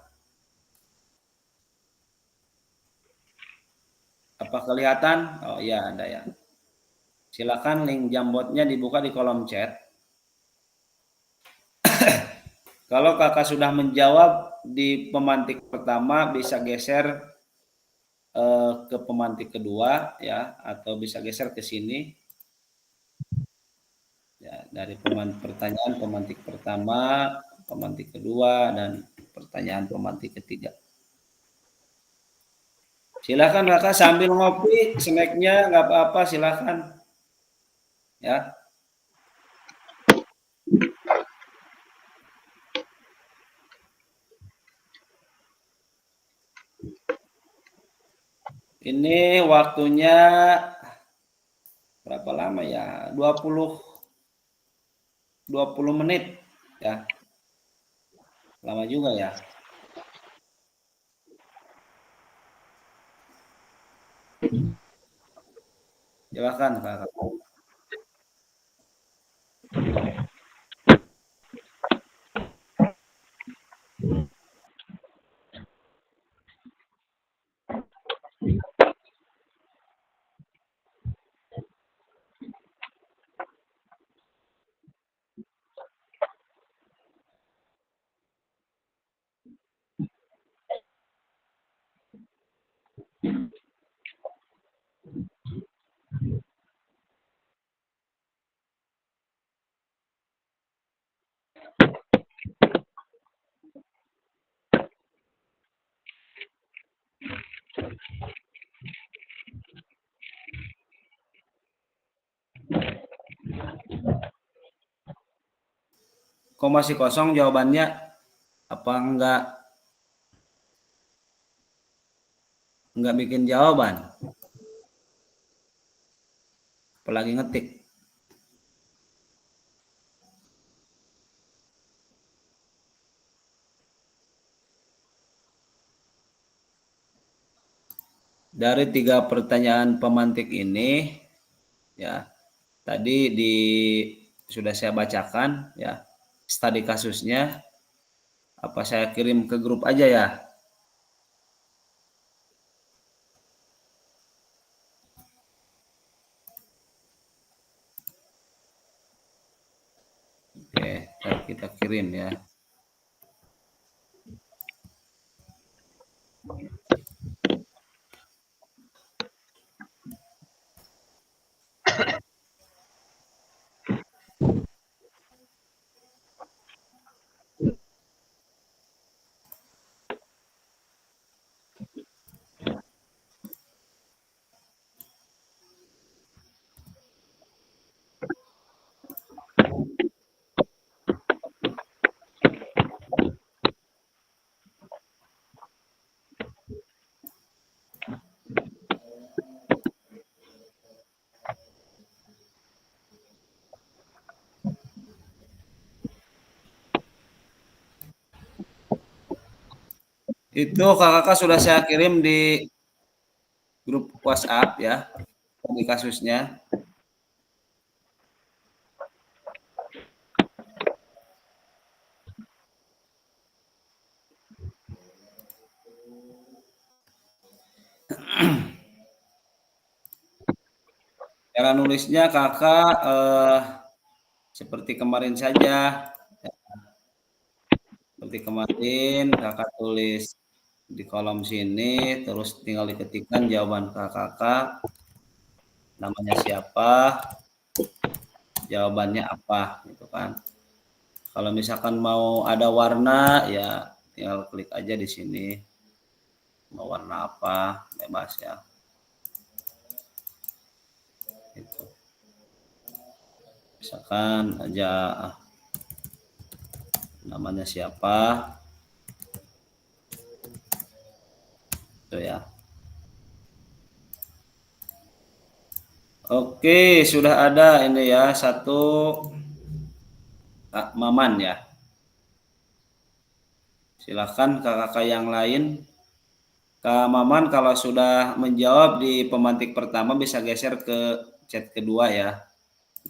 Apa kelihatan? Oh iya, ada ya. Silakan link Jambotnya dibuka di kolom chat. Kalau kakak sudah menjawab di pemantik pertama, bisa geser ke pemantik kedua ya, atau bisa geser ke sini ya, dari pertanyaan pemantik pertama, pemantik kedua, dan pertanyaan pemantik ketiga. Silakan kakak sambil ngopi, snacknya nggak apa-apa, silakan ya. Ini waktunya berapa lama ya? 20 menit ya. Lama juga ya. Silakan kakak. kok masih kosong jawabannya? Apa enggak bikin jawaban? Apalagi ngetik. Dari 3 pertanyaan pemantik ini, ya, tadi sudah saya bacakan, ya, studi kasusnya. Apa saya kirim ke grup aja ya? Oke, kita kirim ya. Itu kakak sudah saya kirim di grup WhatsApp ya, di kasusnya. Cara nulisnya kakak seperti kemarin saja. Seperti kemarin kakak tulis di kolom sini, terus tinggal diketikkan jawaban kakak, namanya siapa, jawabannya apa, gitu kan. Kalau misalkan mau ada warna, ya tinggal klik aja di sini. Mau warna apa, bebas ya. Gitu. Misalkan aja namanya siapa, itu ya. Oke, sudah ada ini ya, satu Kak Maman ya. Silakan kakak yang lain. Kak Maman kalau sudah menjawab di pemantik pertama bisa geser ke chat kedua ya,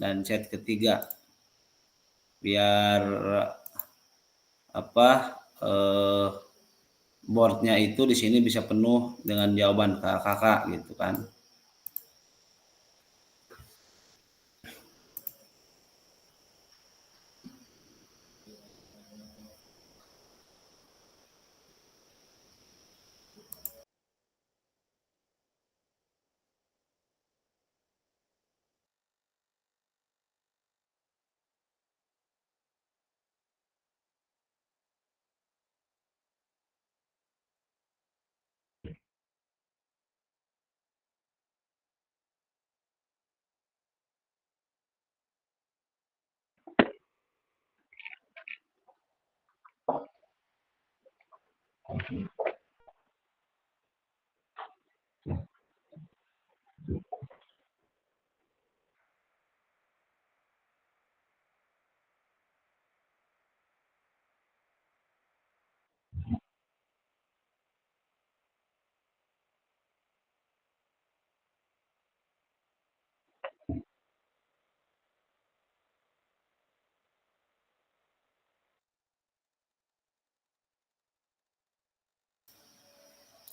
dan chat ketiga. Biar apa boardnya itu di sini bisa penuh dengan jawaban kakak gitu kan.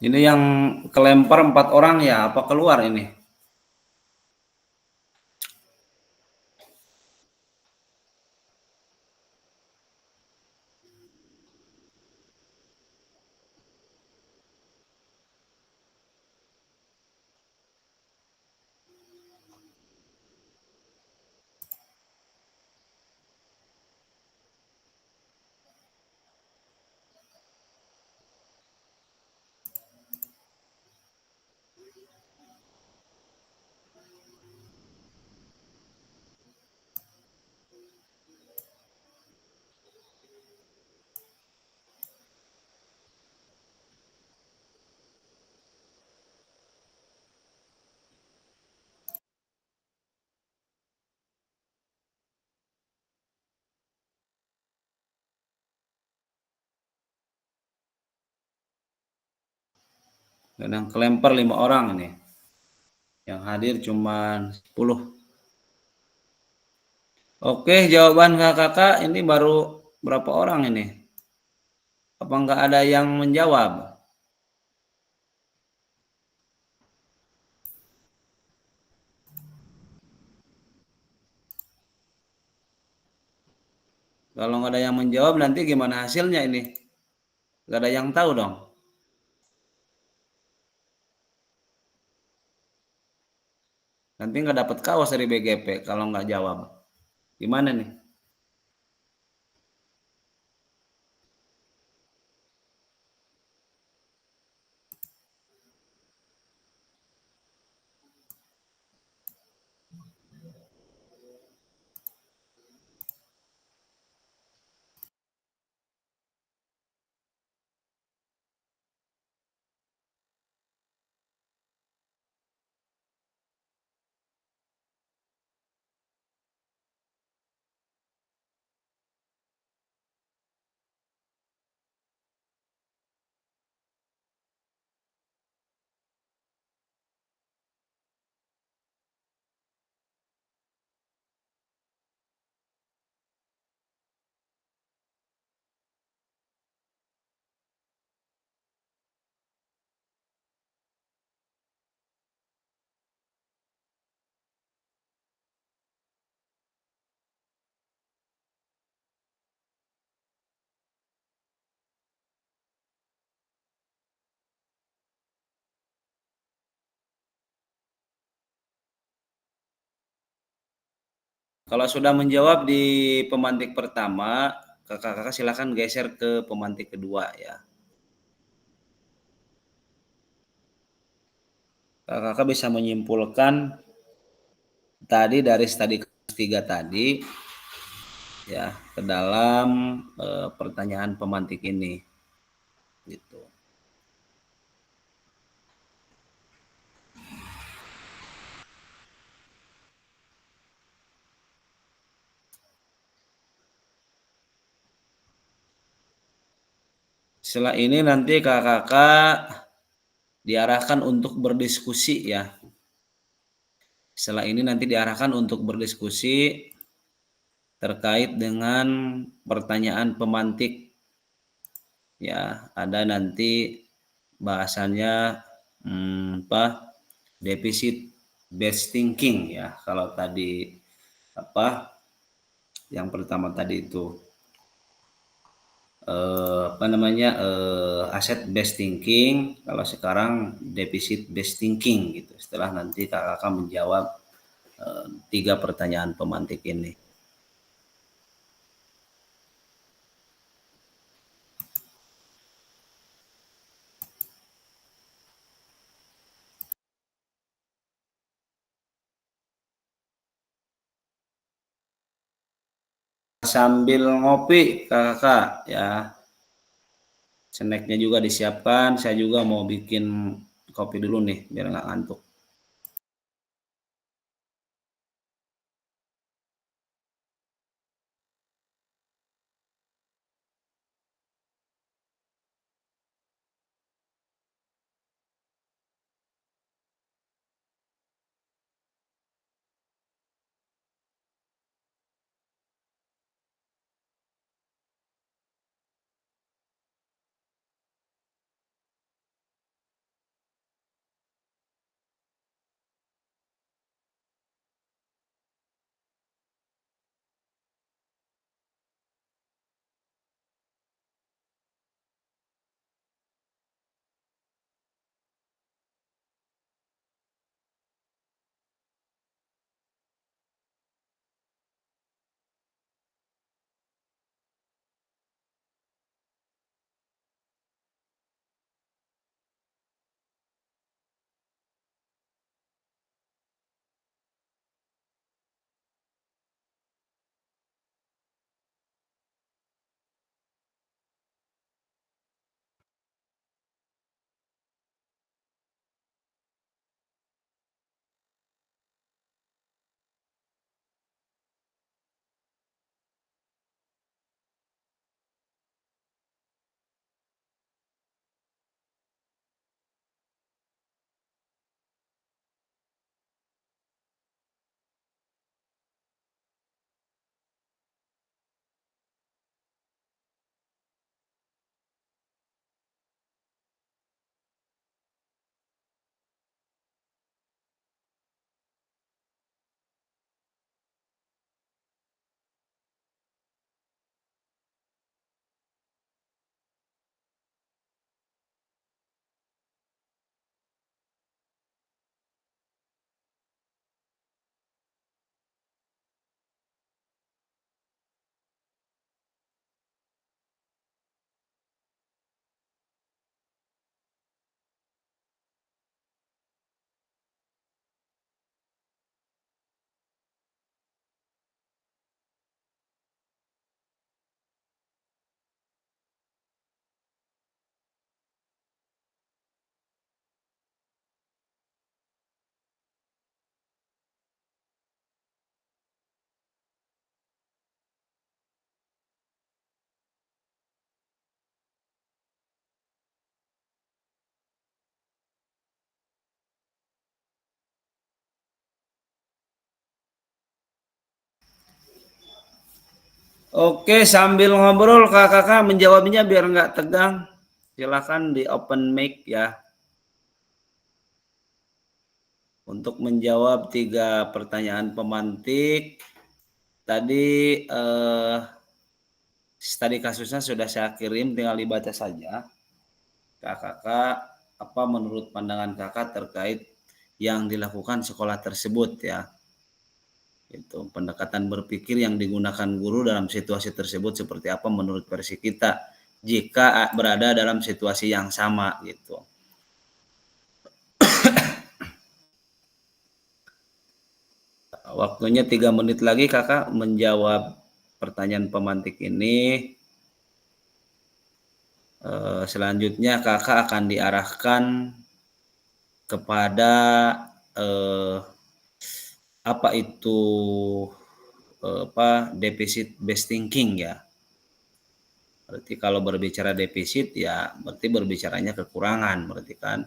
Ini yang kelempar 4 orang ya, apa keluar ini? Dan yang kelempar 5 orang ini. Yang hadir cuma 10. Oke, jawaban kakak ini baru berapa orang ini? Apa nggak ada yang menjawab? Kalau nggak ada yang menjawab nanti gimana hasilnya ini? Nggak ada yang tahu dong. Nanti nggak dapat kaos dari BGP kalau nggak jawab. Gimana nih? Kalau sudah menjawab di pemantik pertama, kakak-kakak silakan geser ke pemantik kedua ya. Kakak-kakak bisa menyimpulkan tadi dari studi 3 tadi ya ke dalam pertanyaan pemantik ini gitu. Setelah ini nanti kakak-kakak diarahkan untuk berdiskusi ya. Setelah ini nanti diarahkan untuk berdiskusi terkait dengan pertanyaan pemantik ya. Ada nanti bahasannya apa? Defisit based thinking ya. Kalau tadi apa? Yang pertama tadi itu apa namanya aset based thinking, kalau sekarang defisit based thinking gitu. Setelah nanti kakak menjawab 3 pertanyaan pemantik ini. Sambil ngopi kakak ya, snacknya juga disiapkan. Saya juga mau bikin kopi dulu nih biar nggak ngantuk. Oke, sambil ngobrol kakak menjawabnya biar nggak tegang. Silakan di open mic ya. Untuk menjawab 3 pertanyaan pemantik. Tadi kasusnya sudah saya kirim, tinggal dibaca saja. Kakak, apa menurut pandangan kakak terkait yang dilakukan sekolah tersebut ya? Itu pendekatan berpikir yang digunakan guru dalam situasi tersebut seperti apa menurut versi kita jika berada dalam situasi yang sama gitu. Waktunya 3 menit lagi kakak menjawab pertanyaan pemantik ini. Selanjutnya kakak akan diarahkan kepada apa itu deficit based thinking ya. Berarti kalau berbicara defisit ya berarti berbicaranya kekurangan berarti kan.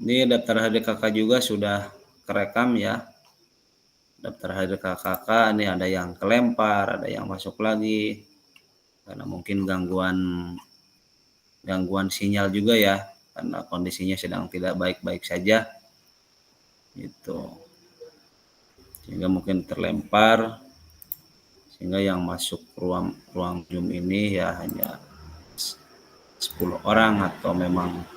Ini daftar hadir kakak juga sudah kerekam ya. Daftar hadir kakak ini ada yang kelempar, ada yang masuk lagi. Karena mungkin gangguan sinyal juga ya. Karena kondisinya sedang tidak baik-baik saja. Gitu. Sehingga mungkin terlempar. Sehingga yang masuk ruang Zoom ini ya hanya 10 orang atau memang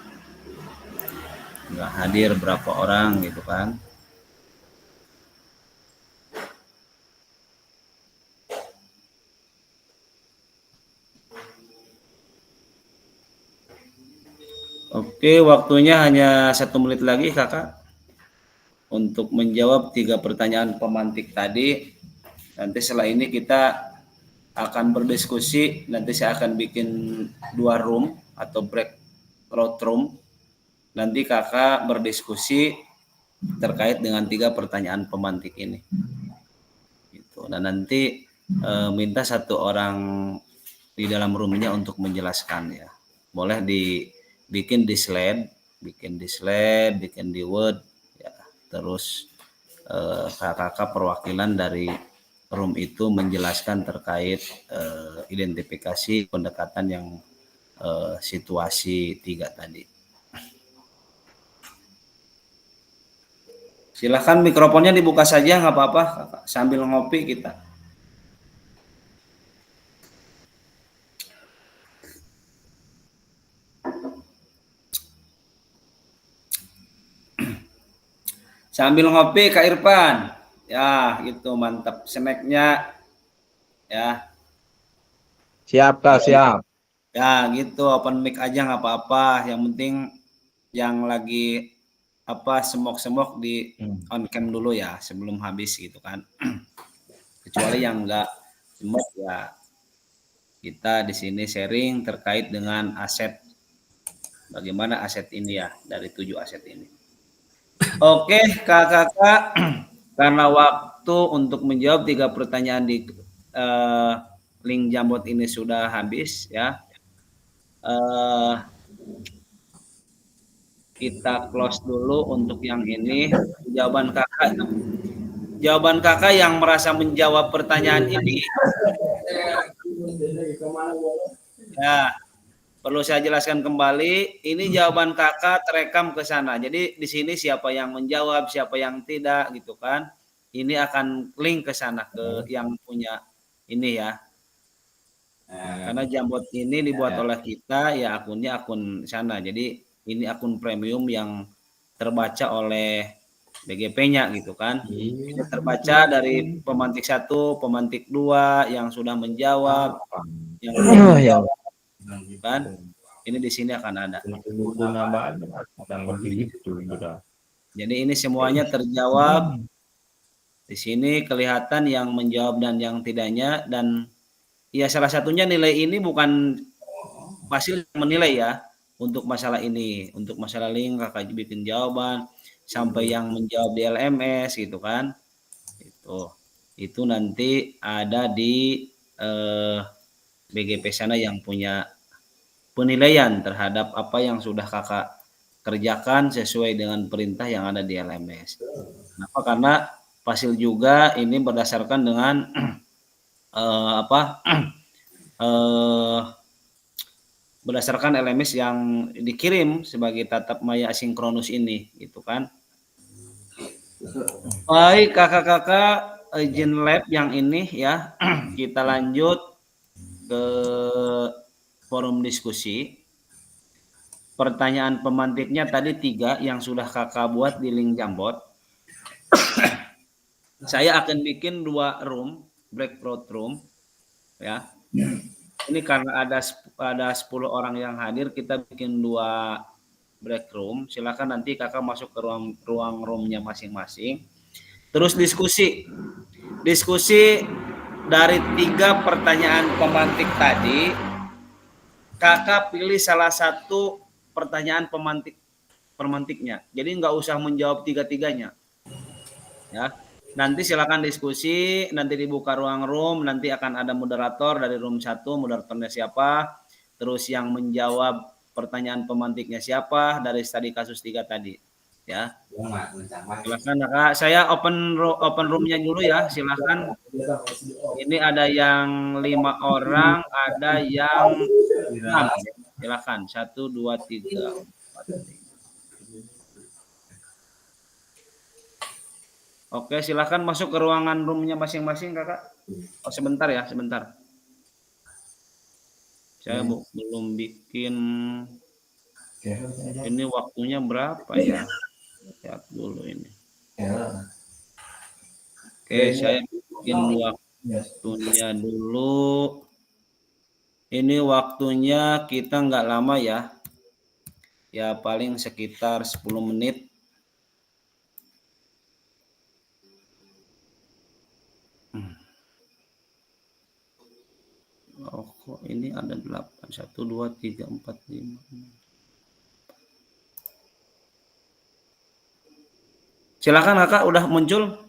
nggak hadir berapa orang gitu kan. Oke, waktunya hanya 1 menit lagi kakak untuk menjawab 3 pertanyaan pemantik tadi. Nanti setelah ini kita akan berdiskusi, nanti saya akan bikin 2 room atau breakout room. Nanti kakak berdiskusi terkait dengan 3 pertanyaan pemantik ini. Gitu. Dan nanti minta 1 orang di dalam roomnya untuk menjelaskan ya. Boleh bikin di slide, bikin di Word ya. Terus kakak perwakilan dari room itu menjelaskan terkait identifikasi pendekatan yang situasi 3 tadi. Silahkan mikrofonnya dibuka saja, nggak apa-apa sambil ngopi kita. Sambil ngopi Kak Irfan. Ya, gitu mantap snacknya. Ya. Siap Kak, siap. Ya, gitu open mic aja nggak apa-apa. Yang penting yang lagi semok-semok di on cam dulu ya sebelum habis gitu kan. Kecuali yang enggak semok ya kita di sini sharing terkait dengan aset. Bagaimana aset ini ya dari 7 aset ini. Oke, kakak, karena waktu untuk menjawab 3 pertanyaan di link Jambot ini sudah habis ya. Kita close dulu untuk yang ini. Jawaban kakak yang merasa menjawab pertanyaan ini. Ya, perlu saya jelaskan kembali. Ini jawaban kakak terekam ke sana. Jadi di sini siapa yang menjawab, siapa yang tidak gitu kan. Ini akan link ke sana ke yang punya ini ya. Karena Jambot ini dibuat oleh kita ya akunnya akun sana. Jadi ini akun premium yang terbaca oleh BGP-nya gitu kan. Ini terbaca dari pemantik 1, pemantik 2 yang sudah menjawab, yang menjawab, kan. Ini di sini akan ada. Jadi ini semuanya terjawab. Di sini kelihatan yang menjawab dan yang tidaknya dan ya salah satunya nilai ini bukan hasil menilai ya. Untuk masalah ini, untuk masalah link kakak bikin jawaban sampai yang menjawab di LMS gitu kan. Itu. itu nanti ada di BGP sana yang punya penilaian terhadap apa yang sudah kakak kerjakan sesuai dengan perintah yang ada di LMS. Kenapa? Karena Fasil juga ini berdasarkan dengan berdasarkan LMS yang dikirim sebagai tatap maya asinkronus ini, gitu kan. Baik kakak-kakak izin lab yang ini ya, kita lanjut ke forum diskusi. Pertanyaan pemantiknya tadi 3 yang sudah kakak buat di link Jambot. Saya akan bikin 2 room, breakout room ya. Ini karena ada 10 orang yang hadir, kita bikin 2 break room. Silakan nanti kakak masuk ke ruang roomnya masing-masing. Terus diskusi dari 3 pertanyaan pemantik tadi. Kakak pilih salah satu pertanyaan pemantiknya. Jadi nggak usah menjawab 3-tiganya. Ya. Nanti silakan diskusi, nanti dibuka ruang room, nanti akan ada moderator dari room 1, moderatornya siapa, terus yang menjawab pertanyaan pemantiknya siapa dari studi kasus 3 tadi. Ya. Silakan Kak, saya open roomnya dulu ya, silakan. Ini ada yang 5 orang, ada yang 6. Silakan 1, 2, 3, 4, 5. Oke, silakan masuk ke ruangan roomnya masing-masing, kakak. Oh, sebentar ya, sebentar. Saya belum bikin. Ini waktunya berapa ya? Lihat dulu ini. Oke, saya bikin waktunya dulu. Ini waktunya kita nggak lama ya. Ya paling sekitar 10 menit. Oh, kok ini ada 8. 1, 2, 3, 4, 5. Silakan kakak, udah muncul.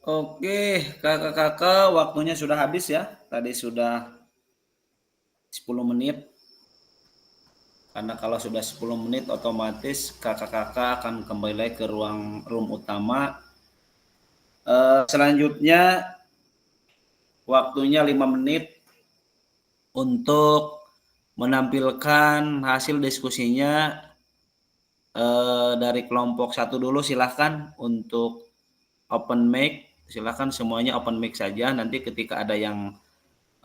Oke, kakak-kakak, waktunya sudah habis ya. Tadi sudah 10 menit. Karena kalau sudah 10 menit otomatis kakak-kakak akan kembali lagi ke room utama. Selanjutnya waktunya 5 menit untuk menampilkan hasil diskusinya dari kelompok 1 dulu. Silahkan untuk open mic, silahkan semuanya open mic saja. Nanti ketika ada yang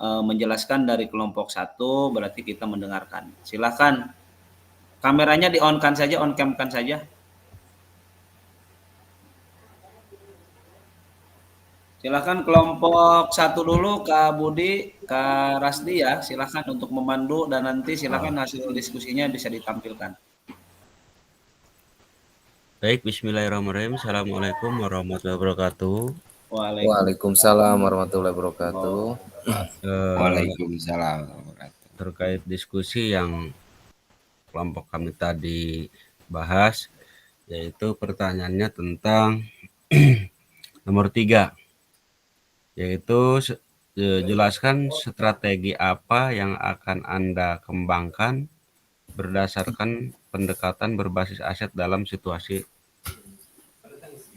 menjelaskan dari kelompok 1 berarti kita mendengarkan. Silahkan kameranya di on kan saja, on cam kan saja. Silahkan kelompok 1 dulu, Kak Budi, Kak Rasdi ya. Silahkan untuk memandu dan nanti silahkan hasil diskusinya bisa ditampilkan. Baik, bismillahirrahmanirrahim. Assalamualaikum warahmatullahi wabarakatuh. Waalaikumsalam warahmatullahi wabarakatuh. Waalaikumsalam. Terkait diskusi yang kelompok kami tadi bahas, yaitu pertanyaannya tentang nomor 3, yaitu jelaskan strategi apa yang akan Anda kembangkan berdasarkan pendekatan berbasis aset dalam situasi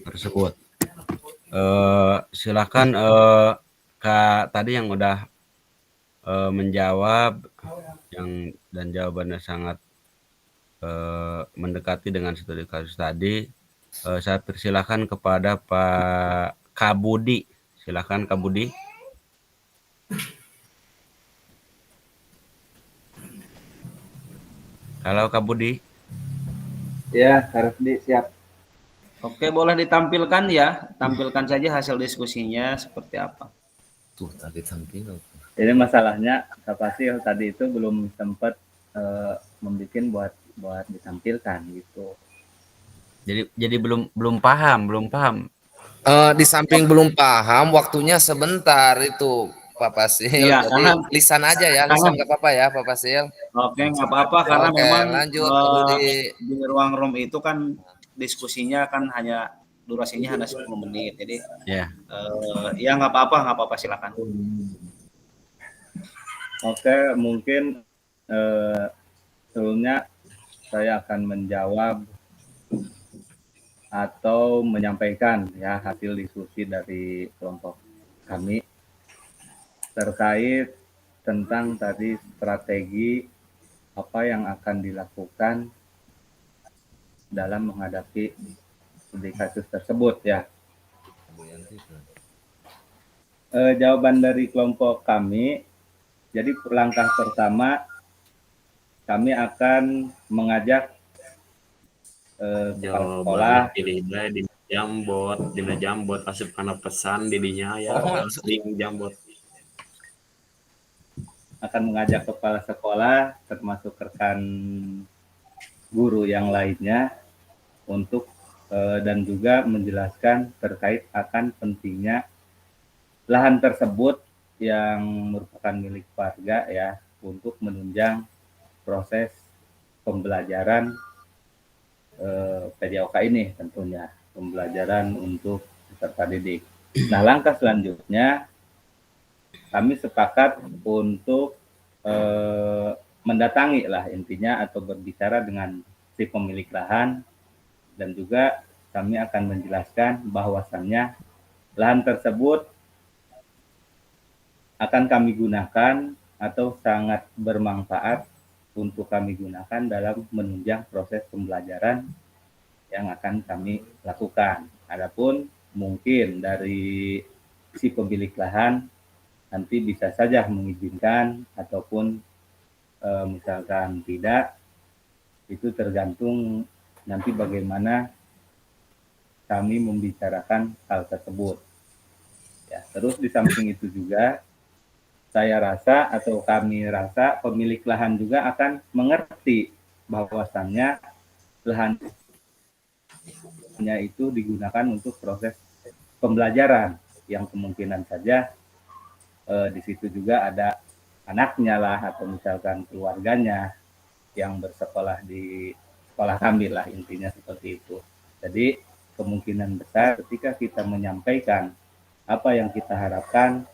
tersebut. Silakan Kak tadi yang udah menjawab dan jawabannya sangat mendekati dengan studi kasus tadi. Saya persilakan kepada Pak Kabudi. Silakan Kabudi. Halo Kabudi. Ya, Kardi siap. Oke, boleh ditampilkan ya. Tampilkan saja hasil diskusinya seperti apa. Tuh tadi tampil. Ini masalahnya Kapasil tadi itu belum sempat membuat buat ditampilkan gitu. Jadi belum paham. Di samping belum paham, waktunya sebentar itu Pak Pasil. Iya, Jadi lisan aja ya, lisan nggak apa-apa ya Pak Pasil. Oke, nggak apa-apa karena Oke, memang lanjut Pak Budi. di ruang room itu kan diskusinya kan hanya durasinya hanya 10 menit. Jadi Ya. Ya nggak apa-apa silakan. Oke, mungkin sebelumnya saya akan menjawab atau menyampaikan ya hasil diskusi dari kelompok kami terkait tentang tadi strategi apa yang akan dilakukan dalam menghadapi studi kasus tersebut ya. Jawaban dari kelompok kami, jadi langkah pertama kami akan mengajak kepala sekolah di jambot asup karena pesan didinya ya sering jambot akan mengajak kepala sekolah termasuk rekan guru yang lainnya untuk dan juga menjelaskan terkait akan pentingnya lahan tersebut yang merupakan milik warga ya untuk menunjang proses pembelajaran PJOK ini tentunya pembelajaran untuk peserta didik. Nah, langkah selanjutnya kami sepakat untuk mendatangi lah intinya atau berbicara dengan si pemilik lahan dan juga kami akan menjelaskan bahwasannya lahan tersebut akan kami gunakan atau sangat bermanfaat untuk kami gunakan dalam menunjang proses pembelajaran yang akan kami lakukan. Adapun mungkin dari si pemilik lahan nanti bisa saja mengizinkan ataupun misalkan tidak, itu tergantung nanti bagaimana kami membicarakan hal tersebut. Ya, terus di samping itu juga saya rasa atau kami rasa pemilik lahan juga akan mengerti bahwasannya lahannya itu digunakan untuk proses pembelajaran yang kemungkinan saja di situ juga ada anaknya lah atau misalkan keluarganya yang bersekolah di sekolah kami lah intinya seperti itu. Jadi kemungkinan besar ketika kita menyampaikan apa yang kita harapkan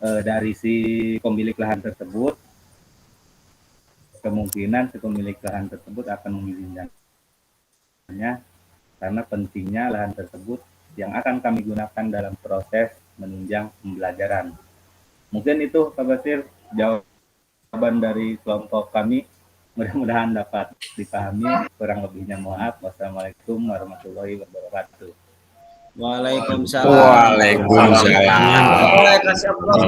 dari si pemilik lahan tersebut. Kemungkinan si pemilik lahan tersebut akan mengizinkannya karena pentingnya lahan tersebut yang akan kami gunakan dalam proses menunjang pembelajaran. Mungkin itu Pak Basir jawaban dari kelompok kami. Mudah-mudahan dapat dipahami. Kurang lebihnya maaf. Wassalamualaikum warahmatullahi wabarakatuh. Waalaikumsalam. Waalaikumsalam. Boleh kasih aplaus.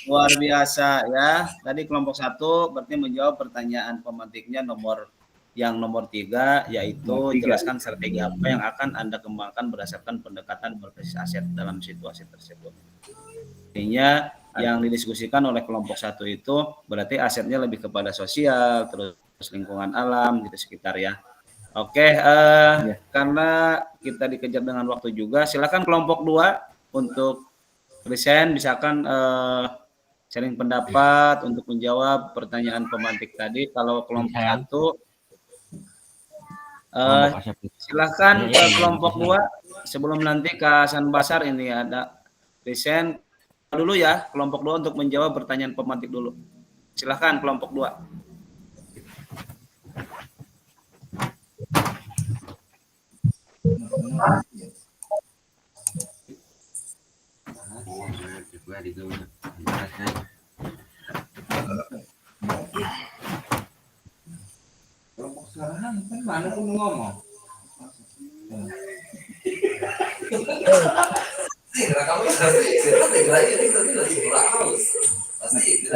Luar biasa ya. Tadi kelompok 1 berarti menjawab pertanyaan pemantiknya nomor 3, yaitu Nomor 3. jelaskan strategi apa yang akan Anda kembangkan berdasarkan pendekatan berbasis aset dalam situasi tersebut. Artinya yang didiskusikan oleh kelompok 1 itu berarti asetnya lebih kepada sosial, terus lingkungan alam gitu sekitar ya. Oke, karena kita dikejar dengan waktu juga, silakan kelompok 2 untuk present, misalkan sharing pendapat untuk menjawab pertanyaan pemantik tadi. Kalau kelompok 1, silakan kelompok 2 sebelum nanti Kak Hasan Basar ini ada present dulu ya, kelompok 2 untuk menjawab pertanyaan pemantik dulu. Silakan kelompok 2.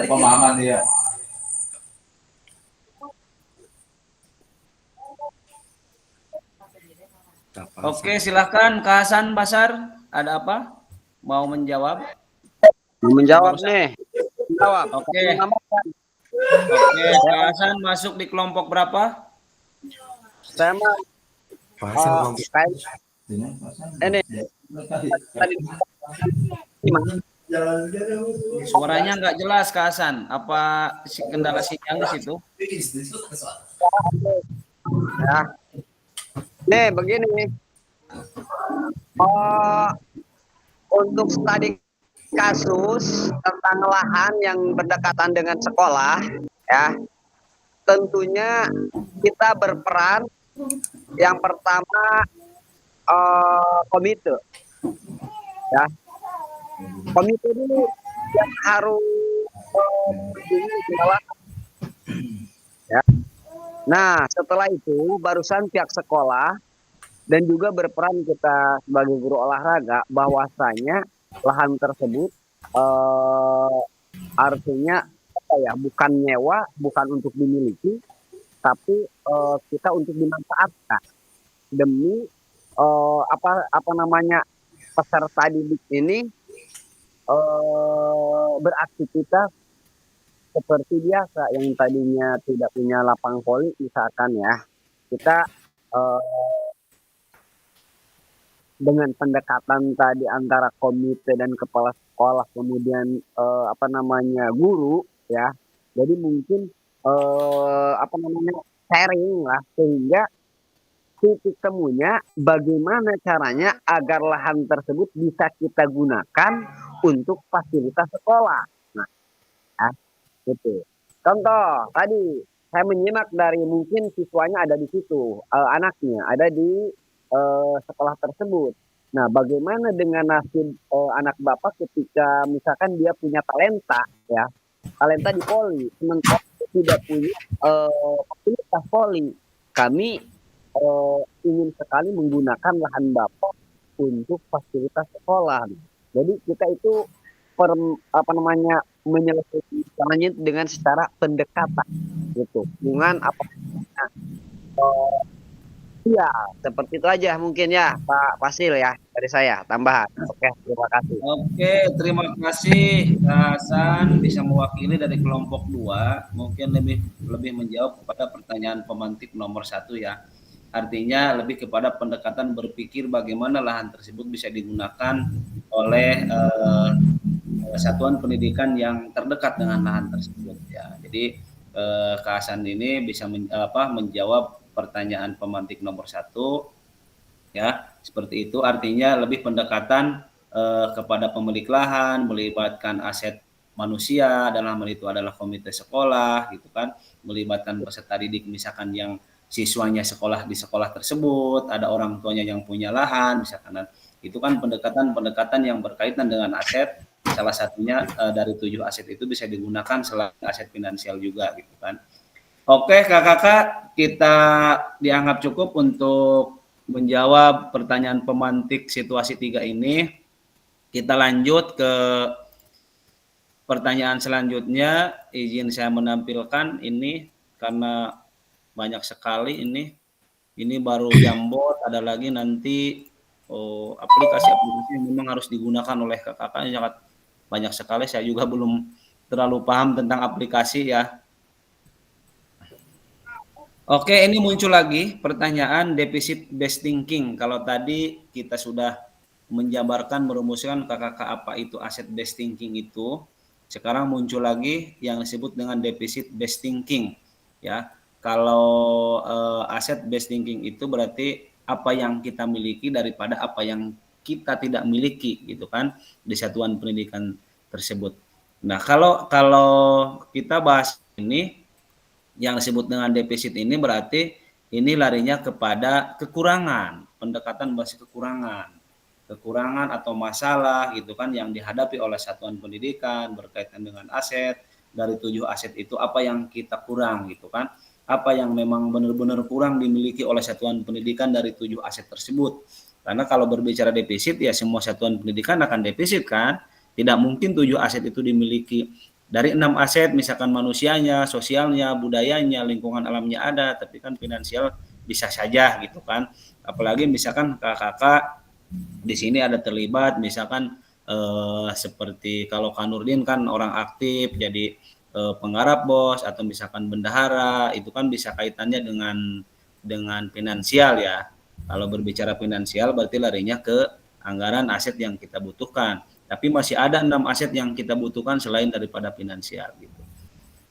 Pemahaman dia. Oke, silakan Kak Hasan Basar, ada apa? Mau menjawab? Menjawab nih. Menjawab. Oke. Oke, Kak Hasan masuk di kelompok berapa? Saya mah ini Suaranya nggak jelas Kak Hasan. Apa kendala sinyal di situ? ya. Nih begini. Untuk studi kasus tentang lahan yang berdekatan dengan sekolah, ya, tentunya kita berperan. Yang pertama komite, ya. Komite ini yang harus ya. Nah, setelah itu barusan pihak sekolah dan juga berperan kita sebagai guru olahraga bahwasanya lahan tersebut artinya apa ya, bukan nyewa, bukan untuk dimiliki, tapi kita untuk dimanfaatkan demi apa namanya peserta didik ini beraktivitas seperti biasa yang tadinya tidak punya lapang voli misalkan ya, kita dengan pendekatan tadi antara komite dan kepala sekolah kemudian apa namanya guru ya, jadi mungkin apa namanya sharing lah, sehingga titik temunya bagaimana caranya agar lahan tersebut bisa kita gunakan untuk fasilitas sekolah. Nah, ya, gitu. Contoh tadi saya menyimak dari mungkin siswanya ada di situ, anaknya ada di sekolah tersebut. Nah, bagaimana dengan nasib anak bapak ketika misalkan dia punya talenta ya, talenta di voli, sementara tidak punya fasilitas voli. Kami ingin sekali menggunakan lahan bapak untuk fasilitas sekolah. Jadi kita itu apa namanya menyelesaikannya dengan secara pendekatan gitu, dengan apa ya, seperti itu aja mungkin ya Pak Fasil ya dari saya tambahan. Oke, terima kasih. Oke, terima kasih Kak Hasan bisa mewakili dari kelompok 2, mungkin lebih menjawab kepada pertanyaan pemantik nomor 1 ya. Artinya lebih kepada pendekatan berpikir bagaimana lahan tersebut bisa digunakan oleh satuan pendidikan yang terdekat dengan lahan tersebut ya. Jadi Kak Hasan ini bisa menjawab pertanyaan pemantik nomor 1 ya seperti itu. Artinya lebih pendekatan kepada pemilik lahan, melibatkan aset manusia, dalam hal itu adalah komite sekolah gitu kan, melibatkan peserta didik misalkan yang siswanya sekolah di sekolah tersebut, ada orang tuanya yang punya lahan misalkan. Itu kan pendekatan-pendekatan yang berkaitan dengan aset. Salah satunya dari 7 aset itu bisa digunakan selain aset finansial juga gitu kan. Oke kakak-kakak, kita dianggap cukup untuk menjawab pertanyaan pemantik situasi 3 ini. Kita lanjut ke pertanyaan selanjutnya. Izin saya menampilkan ini karena banyak sekali ini. Ini baru Jambot, ada lagi nanti aplikasi-aplikasi yang memang harus digunakan oleh kakak-kakak sangat banyak sekali. Saya juga belum terlalu paham tentang aplikasi ya. Oke, ini muncul lagi pertanyaan defisit based thinking. Kalau tadi kita sudah menjabarkan, merumuskan kakak-kakak apa itu asset based thinking itu, sekarang muncul lagi yang disebut dengan defisit based thinking. Ya, kalau asset based thinking itu berarti apa yang kita miliki daripada apa yang kita tidak miliki, gitu kan, di satuan pendidikan tersebut. Nah, kalau kita bahas ini, yang disebut dengan defisit ini berarti ini larinya kepada kekurangan, pendekatan basis kekurangan atau masalah gitu kan yang dihadapi oleh satuan pendidikan berkaitan dengan aset. Dari 7 aset itu apa yang kita kurang gitu kan, apa yang memang benar-benar kurang dimiliki oleh satuan pendidikan dari 7 aset tersebut. Karena kalau berbicara defisit ya semua satuan pendidikan akan defisit kan, tidak mungkin 7 aset itu dimiliki. Dari 6 aset misalkan manusianya, sosialnya, budayanya, lingkungan alamnya ada, tapi kan finansial bisa saja gitu kan. Apalagi misalkan kakak di sini ada terlibat misalkan seperti kalau Kanurdin kan orang aktif jadi penggarap bos atau misalkan bendahara, itu kan bisa kaitannya dengan finansial ya. Kalau berbicara finansial berarti larinya ke anggaran aset yang kita butuhkan. Tapi masih ada 6 aset yang kita butuhkan selain daripada finansial gitu.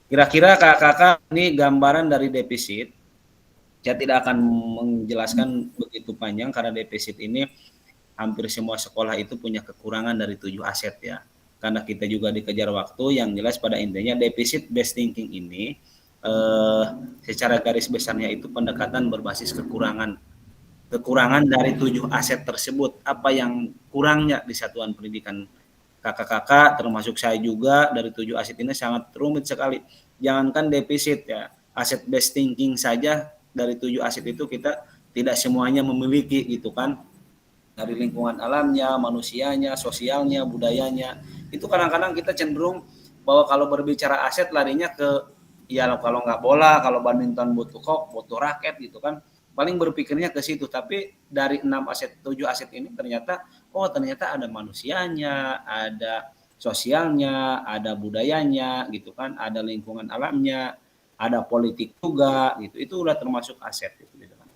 Kira-kira kakak-kakak ini gambaran dari defisit. Saya tidak akan menjelaskan begitu panjang karena defisit ini hampir semua sekolah itu punya kekurangan dari 7 aset ya. Karena kita juga dikejar waktu, yang jelas pada intinya defisit based thinking ini secara garis besarnya itu pendekatan berbasis kekurangan dari 7 aset tersebut, apa yang kurangnya di satuan pendidikan. Kakak-kakak termasuk saya juga dari 7 aset ini sangat rumit sekali. Jangankan defisit ya, aset based thinking saja dari 7 aset itu kita tidak semuanya memiliki gitu kan. Dari lingkungan alamnya, manusianya, sosialnya, budayanya. Itu kadang-kadang kita cenderung bahwa kalau berbicara aset larinya ke ya kalau nggak bola, kalau badminton butuh kok, butuh raket gitu kan. Paling berpikirnya ke situ, tapi dari 6 aset 7 aset ini ternyata ada manusianya, ada sosialnya, ada budayanya gitu kan, ada lingkungan alamnya, ada politik juga gitu. Itu udah termasuk aset gitu kan.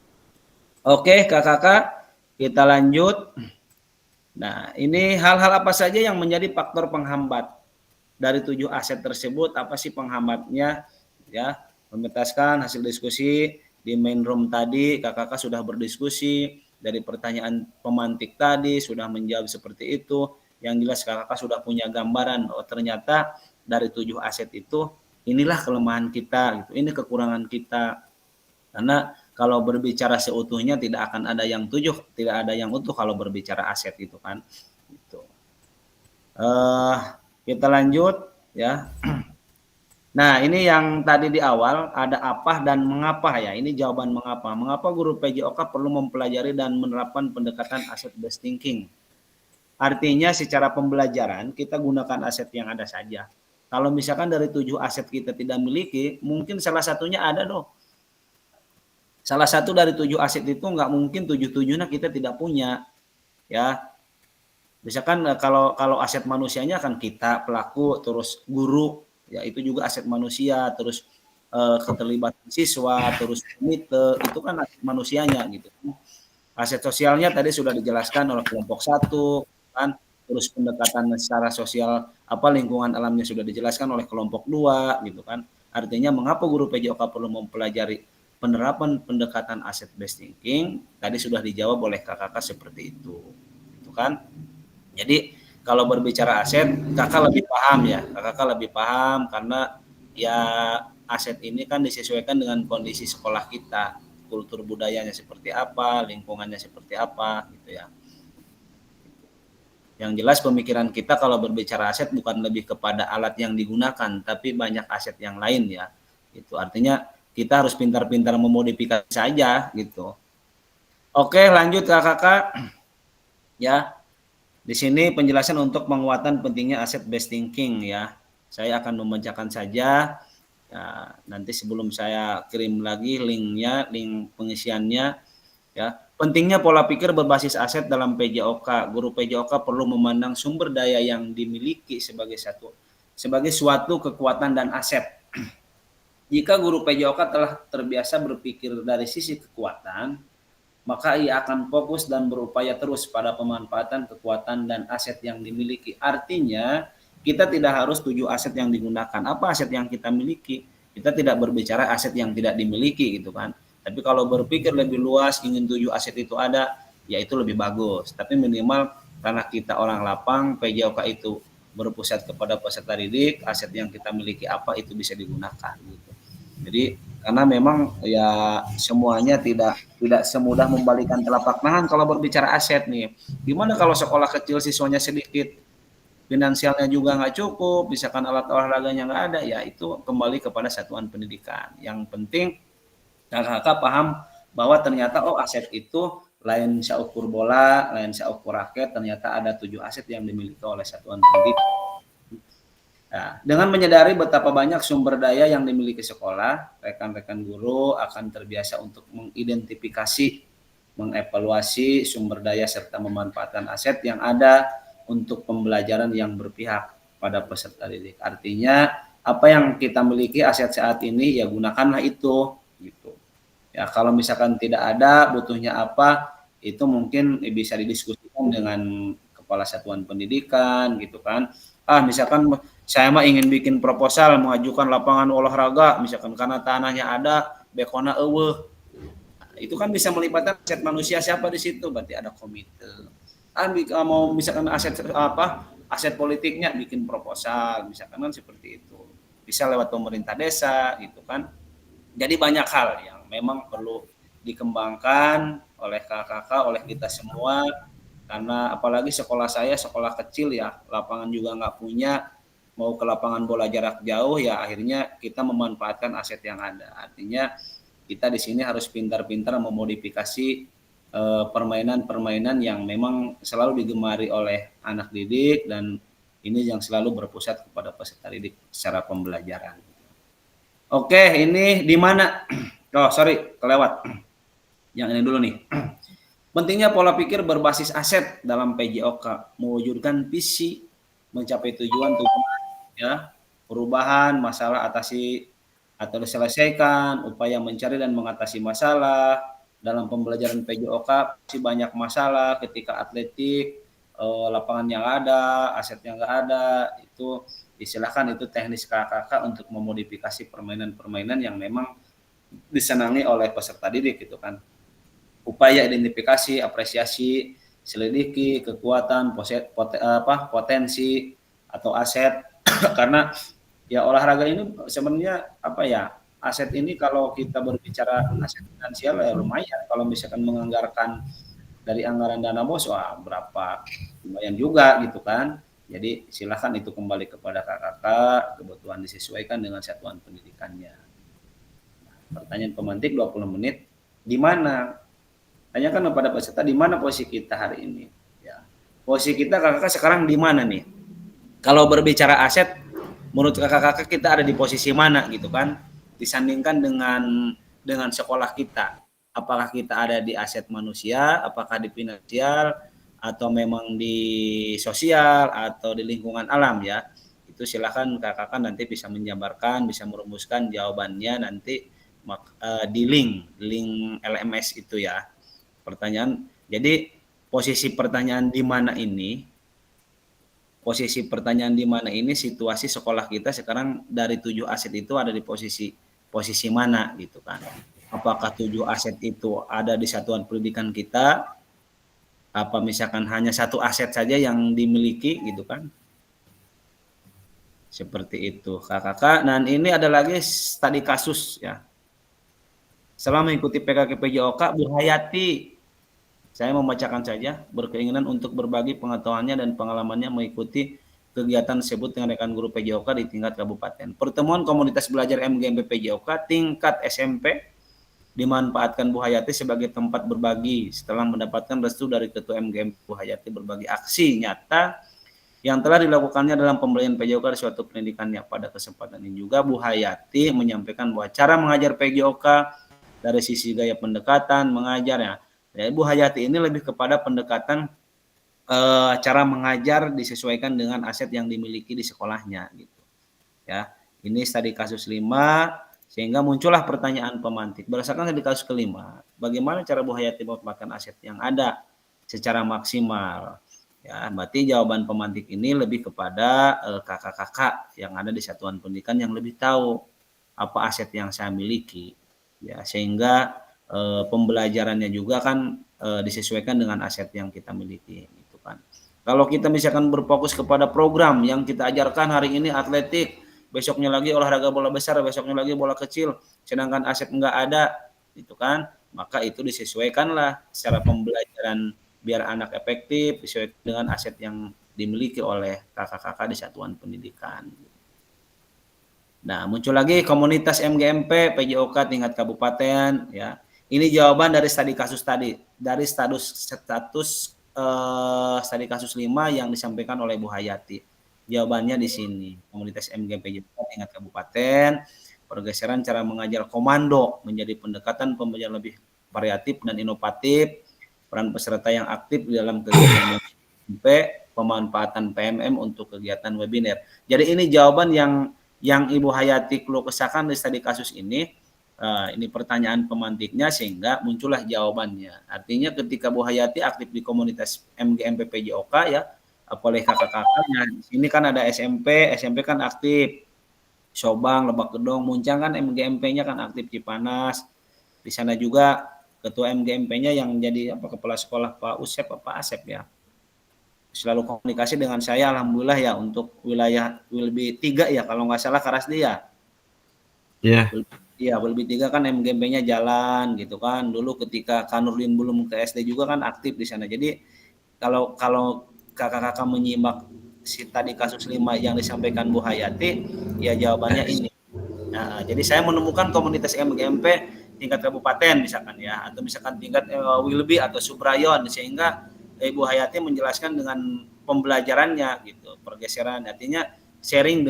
Oke, kakak-kakak, kita lanjut. Nah, ini hal-hal apa saja yang menjadi faktor penghambat dari 7 aset tersebut? Apa sih penghambatnya? Ya, memetaskan hasil diskusi di main room tadi, kakak-kakak sudah berdiskusi, dari pertanyaan pemantik tadi sudah menjawab seperti itu. Yang jelas kakak-kakak sudah punya gambaran bahwa ternyata dari 7 aset itu inilah kelemahan kita, gitu. Ini kekurangan kita. Karena kalau berbicara seutuhnya tidak akan ada yang 7, tidak ada yang utuh kalau berbicara aset itu kan. Gitu. Kita lanjut ya. Nah, ini yang tadi di awal ada apa dan mengapa ya. Ini jawaban mengapa. Mengapa guru PJOK perlu mempelajari dan menerapkan pendekatan asset based thinking? Artinya secara pembelajaran kita gunakan aset yang ada saja. Kalau misalkan dari 7 aset kita tidak miliki, mungkin salah satunya ada dong. Salah satu dari 7 aset itu nggak mungkin 7-7-nya kita tidak punya. Ya. Misalkan kalau aset manusianya kan kita, pelaku, terus guru, ya itu juga aset manusia, terus keterlibatan siswa, terus komite, itu kan aset manusianya gitu. Aset sosialnya tadi sudah dijelaskan oleh kelompok 1 kan, terus pendekatan secara sosial lingkungan alamnya sudah dijelaskan oleh kelompok 2 gitu kan. Artinya mengapa guru PJOK perlu mempelajari penerapan pendekatan asset based thinking tadi sudah dijawab oleh kakak seperti itu kan. Jadi kalau berbicara aset, kakak lebih paham ya, kakak lebih paham karena ya aset ini kan disesuaikan dengan kondisi sekolah kita, kultur budayanya seperti apa, lingkungannya seperti apa gitu ya. Yang jelas pemikiran kita kalau berbicara aset bukan lebih kepada alat yang digunakan, tapi banyak aset yang lain ya. Itu artinya kita harus pintar-pintar memodifikasi saja gitu. Oke, lanjut kakak. Ya. Di sini penjelasan untuk penguatan pentingnya asset based thinking ya. Saya akan membacakan saja. Ya, nanti sebelum saya kirim lagi linknya, link pengisiannya ya. Pentingnya pola pikir berbasis aset dalam PJOK. Guru PJOK perlu memandang sumber daya yang dimiliki sebagai suatu kekuatan dan aset. Jika guru PJOK telah terbiasa berpikir dari sisi kekuatan, maka ia akan fokus dan berupaya terus pada pemanfaatan kekuatan dan aset yang dimiliki. Artinya, kita tidak harus 7 aset yang digunakan. Apa aset yang kita miliki? Kita tidak berbicara aset yang tidak dimiliki gitu kan. Tapi kalau berpikir lebih luas, ingin 7 aset itu ada, ya itu lebih bagus. Tapi minimal karena kita orang lapang, PJOK itu berpusat kepada peserta didik, aset yang kita miliki apa itu bisa digunakan gitu. Jadi karena memang ya semuanya tidak semudah membalikan telapak tangan kalau berbicara aset nih. Gimana kalau sekolah kecil siswanya sedikit, finansialnya juga nggak cukup, misalkan alat olahraganya nggak ada, ya itu kembali kepada satuan pendidikan. Yang penting kakak paham bahwa ternyata aset itu lain seukur bola, lain seukur raket, ternyata ada 7 aset yang dimiliki oleh satuan pendidikan. Nah, dengan menyadari betapa banyak sumber daya yang dimiliki sekolah, rekan-rekan guru akan terbiasa untuk mengidentifikasi, mengevaluasi sumber daya serta memanfaatkan aset yang ada untuk pembelajaran yang berpihak pada peserta didik. Artinya, apa yang kita miliki aset saat ini ya gunakanlah itu gitu. Ya, kalau misalkan tidak ada, butuhnya apa, itu mungkin bisa didiskusikan dengan kepala satuan pendidikan gitu kan. Misalkan saya mah ingin bikin proposal mengajukan lapangan olahraga misalkan karena tanahnya ada bekona eueuh. Itu kan bisa melibatkan aset manusia siapa di situ, berarti ada komite. Mau misalkan aset politiknya bikin proposal misalkan kan seperti itu. Bisa lewat pemerintah desa gitu kan. Jadi banyak hal yang memang perlu dikembangkan oleh kakak, oleh kita semua. Karena apalagi sekolah saya sekolah kecil ya, lapangan juga nggak punya, mau ke lapangan bola jarak jauh ya akhirnya kita memanfaatkan aset yang ada. Artinya kita di sini harus pintar-pintar memodifikasi permainan-permainan yang memang selalu digemari oleh anak didik dan ini yang selalu berpusat kepada peserta didik secara pembelajaran. Oke, ini di mana? Kelewat. Yang ini dulu nih. Pentingnya pola pikir berbasis aset dalam PJOK, mewujudkan visi, mencapai tujuan ya, perubahan, masalah atasi atau diselesaikan, upaya mencari dan mengatasi masalah. Dalam pembelajaran PJOK masih banyak masalah ketika atletik, lapangan yang ada, aset yang nggak ada, itu istilahkan itu teknis kakak untuk memodifikasi permainan-permainan yang memang disenangi oleh peserta didik gitu kan. Upaya identifikasi, apresiasi, selidiki kekuatan, potensi atau aset karena ya olahraga ini sebenarnya aset ini kalau kita berbicara aset finansial ya lumayan kalau misalkan menganggarkan dari anggaran dana BOS berapa lumayan juga gitu kan. Jadi silakan itu kembali kepada kakak, kebutuhan disesuaikan dengan satuan pendidikannya. Pertanyaan pemantik 20 menit, di mana? Tanyakan kepada peserta di mana posisi kita hari ini. Ya. Posisi kita kakak sekarang di mana nih? Kalau berbicara aset, menurut kakak kita ada di posisi mana gitu kan? Disandingkan dengan sekolah kita. Apakah kita ada di aset manusia, apakah di finansial, atau memang di sosial, atau di lingkungan alam ya. Itu silakan kakak nanti bisa menjabarkan, bisa merumuskan jawabannya nanti di link LMS itu ya. Pertanyaan, jadi posisi pertanyaan di mana ini? Posisi pertanyaan di mana ini situasi sekolah kita sekarang dari 7 aset itu ada di posisi mana gitu kan. apakah 7 aset itu ada di satuan pendidikan kita, apa misalkan hanya 1 aset saja yang dimiliki gitu kan. Seperti itu Kakak. Dan ini ada lagi studi kasus ya. Setelah mengikuti PKK PJOK, Bu Hayati, saya membacakan saja, berkeinginan untuk berbagi pengetahuannya dan pengalamannya mengikuti kegiatan tersebut dengan rekan guru PJOK di tingkat kabupaten. Pertemuan komunitas belajar MGMP PJOK tingkat SMP dimanfaatkan Bu Hayati sebagai tempat berbagi setelah mendapatkan restu dari Ketua MGMP Bu Hayati berbagi aksi nyata yang telah dilakukannya dalam pemberian PJOK di suatu pendidikannya. Pada kesempatan ini juga Bu Hayati menyampaikan bahwa cara mengajar PJOK dari sisi gaya pendekatan mengajarnya. Ya, Bu Hayati ini lebih kepada pendekatan cara mengajar disesuaikan dengan aset yang dimiliki di sekolahnya gitu. Ya, ini studi kasus 5 sehingga muncullah pertanyaan pemantik. Berdasarkan studi kasus kelima, bagaimana cara Bu Hayati memanfaatkan aset yang ada secara maksimal? Ya, berarti jawaban pemantik ini lebih kepada kakak-kakak yang ada di satuan pendidikan yang lebih tahu apa aset yang saya miliki. Ya, sehingga pembelajarannya juga kan disesuaikan dengan aset yang kita miliki gitu kan. Kalau kita misalkan berfokus kepada program yang kita ajarkan hari ini atletik, besoknya lagi olahraga bola besar, besoknya lagi bola kecil, sedangkan aset enggak ada gitu kan, maka itu disesuaikanlah secara pembelajaran biar anak efektif sesuai dengan aset yang dimiliki oleh kakak-kakak di satuan pendidikan. Nah, muncul lagi komunitas MGMP PJOK tingkat kabupaten ya. Ini jawaban dari studi kasus tadi, dari status studi kasus 5 yang disampaikan oleh Bu Hayati. Jawabannya di sini. Komunitas MGMP PJOK tingkat kabupaten, pergeseran cara mengajar komando menjadi pendekatan pembelajaran lebih variatif dan inovatif, peran peserta yang aktif di dalam kegiatan MGMP, pemanfaatan PMM untuk kegiatan webinar. Jadi ini jawaban yang Ibu Hayati keluh kesahkan di studi kasus ini. Ini pertanyaan pemantiknya sehingga muncullah jawabannya. Artinya ketika Bu Hayati aktif di komunitas MGMP PJOK ya, oleh kakak-kakaknya. Ini kan ada SMP kan aktif. Sobang, Lebak Gedong, Muncang kan MGMP-nya kan aktif Cipanas. Di sana juga ketua MGMP-nya yang jadi kepala sekolah Pak Usep apa Asep ya. Selalu komunikasi dengan saya alhamdulillah ya untuk wilayah Wilby 3 ya kalau nggak salah Karasdi ya. Iya. Iya, Wilby 3 kan MGMP-nya jalan gitu kan. Dulu ketika Kanurdin belum ke SD juga kan aktif di sana. Jadi kalau kakak-kakak menyimak si tadi kasus 5 yang disampaikan Bu Hayati, ya jawabannya ini. Nah, jadi saya menemukan komunitas MGMP tingkat kabupaten misalkan ya, atau misalkan tingkat Wilby atau Subrayon, sehingga Ibu Hayati menjelaskan dengan pembelajarannya gitu, pergeseran artinya sharing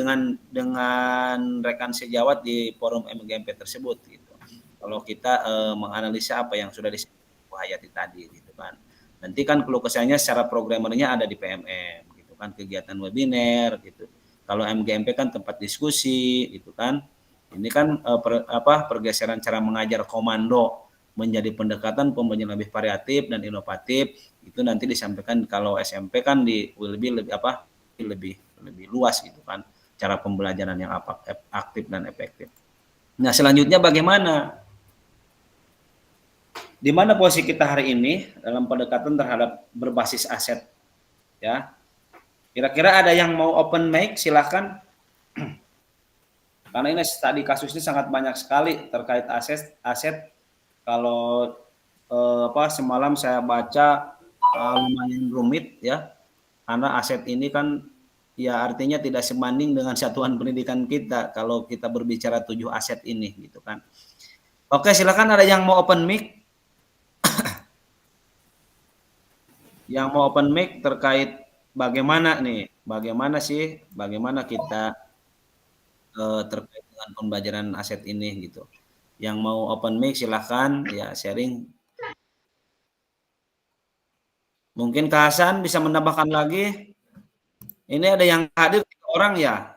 dengan rekan sejawat di forum MGMP tersebut gitu. Kalau kita menganalisa apa yang sudah disebut Bu Hayati tadi gitu kan. Nanti kan keluh kesahnya secara programmernya ada di PMM gitu kan, kegiatan webinar gitu. Kalau MGMP kan tempat diskusi gitu kan. Ini kan pergeseran cara mengajar komando menjadi pendekatan pembelajaran lebih variatif dan inovatif. Itu nanti disampaikan kalau SMP kan lebih luas gitu kan, cara pembelajaran yang aktif dan efektif. Nah, selanjutnya bagaimana? Di mana posisi kita hari ini dalam pendekatan terhadap berbasis aset ya? Kira-kira ada yang mau open mic silahkan. Karena ini studi kasus ini sangat banyak sekali terkait aset. Kalau semalam saya baca lumayan rumit ya. Karena aset ini kan ya artinya tidak sebanding dengan satuan pendidikan kita kalau kita berbicara 7 aset ini gitu kan. Oke, silakan ada yang mau open mic? Yang mau open mic terkait bagaimana kita terkait dengan pembelajaran aset ini gitu. Yang mau open mic silahkan ya sharing. Mungkin Kak Hasan bisa menambahkan lagi. Ini ada yang hadir 3 orang ya.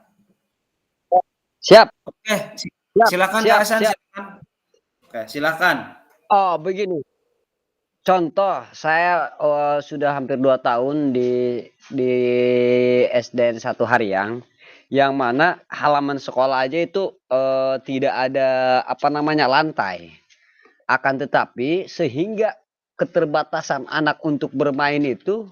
Siap. Oke, silakan Kak Hasan. Silakan. Oke, silakan. Oh, begini. Contoh, saya sudah hampir 2 tahun di SDN 1 Haryang, yang mana halaman sekolah aja itu tidak ada lantai. Akan tetapi sehingga keterbatasan anak untuk bermain itu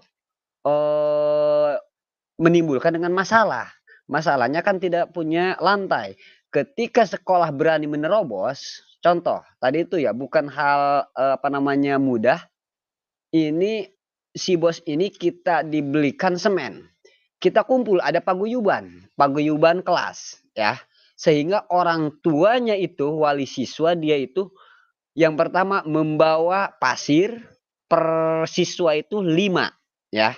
menimbulkan dengan masalah. Masalahnya kan tidak punya lantai. Ketika sekolah berani menerobos, contoh tadi itu ya bukan hal mudah. Ini si bos ini kita dibelikan semen. Kita kumpul ada paguyuban kelas ya. Sehingga orang tuanya itu wali siswa dia itu yang pertama membawa pasir per siswa itu 5 ya.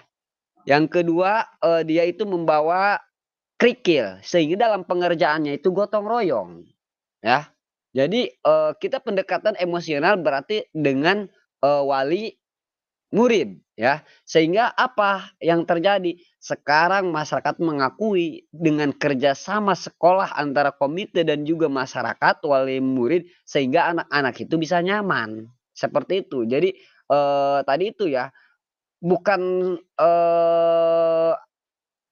Yang kedua dia itu membawa kerikil sehingga dalam pengerjaannya itu gotong royong ya. Jadi kita pendekatan emosional berarti dengan wali murid ya. Sehingga apa yang terjadi? Sekarang masyarakat mengakui dengan kerjasama sekolah antara komite dan juga masyarakat wali murid sehingga anak-anak itu bisa nyaman. Seperti itu. Jadi tadi itu ya bukan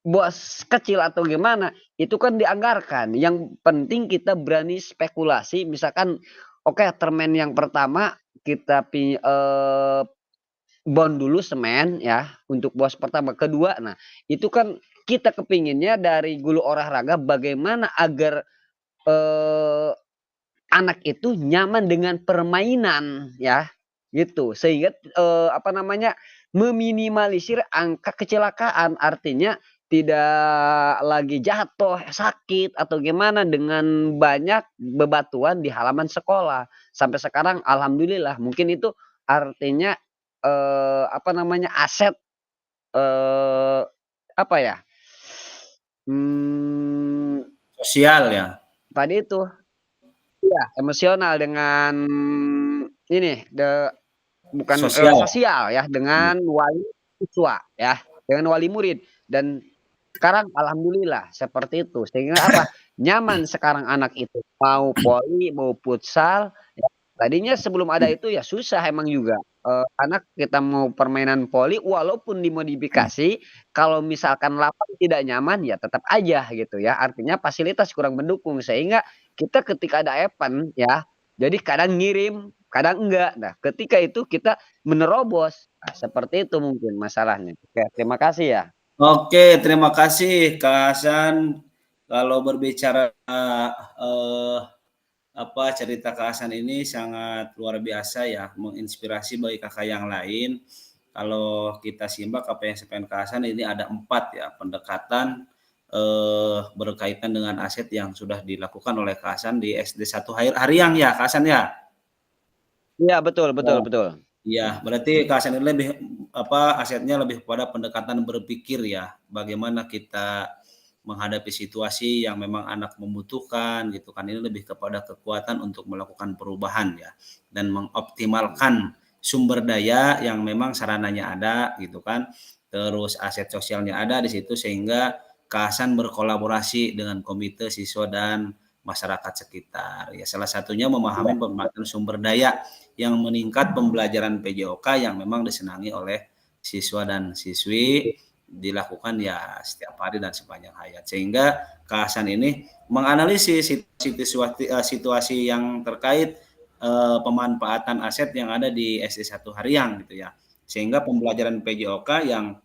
bos kecil atau gimana, itu kan dianggarkan. Yang penting kita berani spekulasi, misalkan oke, termen yang pertama kita bond dulu semen ya untuk bos pertama. Kedua, nah itu kan kita kepinginnya dari guru olahraga bagaimana agar anak itu nyaman dengan permainan ya gitu sehingga meminimalisir angka kecelakaan, artinya tidak lagi jatuh, sakit atau gimana dengan banyak bebatuan di halaman sekolah. Sampai sekarang alhamdulillah mungkin itu artinya aset Sosial ya. tadi itu ya emosional dengan ini bukan sosial ya dengan wali siswa ya, dengan wali murid. Dan sekarang alhamdulillah seperti itu sehingga apa nyaman sekarang anak itu mau voli mau futsal ya. Tadinya sebelum ada itu ya susah emang juga anak kita mau permainan voli walaupun dimodifikasi kalau misalkan lapangan tidak nyaman ya tetap aja gitu ya, artinya fasilitas kurang mendukung sehingga kita ketika ada event ya jadi kadang ngirim kadang enggak. Nah ketika itu kita menerobos, nah, seperti itu mungkin masalahnya. Oke, terima kasih ya. Oke, terima kasih Kak Hasan. Kalau berbicara cerita Kak Hasan ini sangat luar biasa ya, menginspirasi bagi kakak yang lain. Kalau kita simak apa yang disampaikan Kak Hasan ini ada 4 ya pendekatan berkaitan dengan aset yang sudah dilakukan oleh Kak Hasan di SD 1 Haryang ya Kak Hasan ya. Iya betul. Iya, berarti Kak Hasan ini lebih asetnya lebih kepada pendekatan berpikir ya, bagaimana kita menghadapi situasi yang memang anak membutuhkan gitu kan. Ini lebih kepada kekuatan untuk melakukan perubahan ya dan mengoptimalkan sumber daya yang memang sarananya ada gitu kan. Terus aset sosialnya ada di situ sehingga Kak Hasan berkolaborasi dengan komite siswa dan masyarakat sekitar. Ya salah satunya memahami pemanfaatan sumber daya yang meningkat pembelajaran PJOK yang memang disenangi oleh siswa dan siswi dilakukan ya setiap hari dan sepanjang hayat. Sehingga Kak Hasan ini menganalisis situasi yang terkait pemanfaatan aset yang ada di SD 1 Haryang gitu ya. Sehingga pembelajaran PJOK yang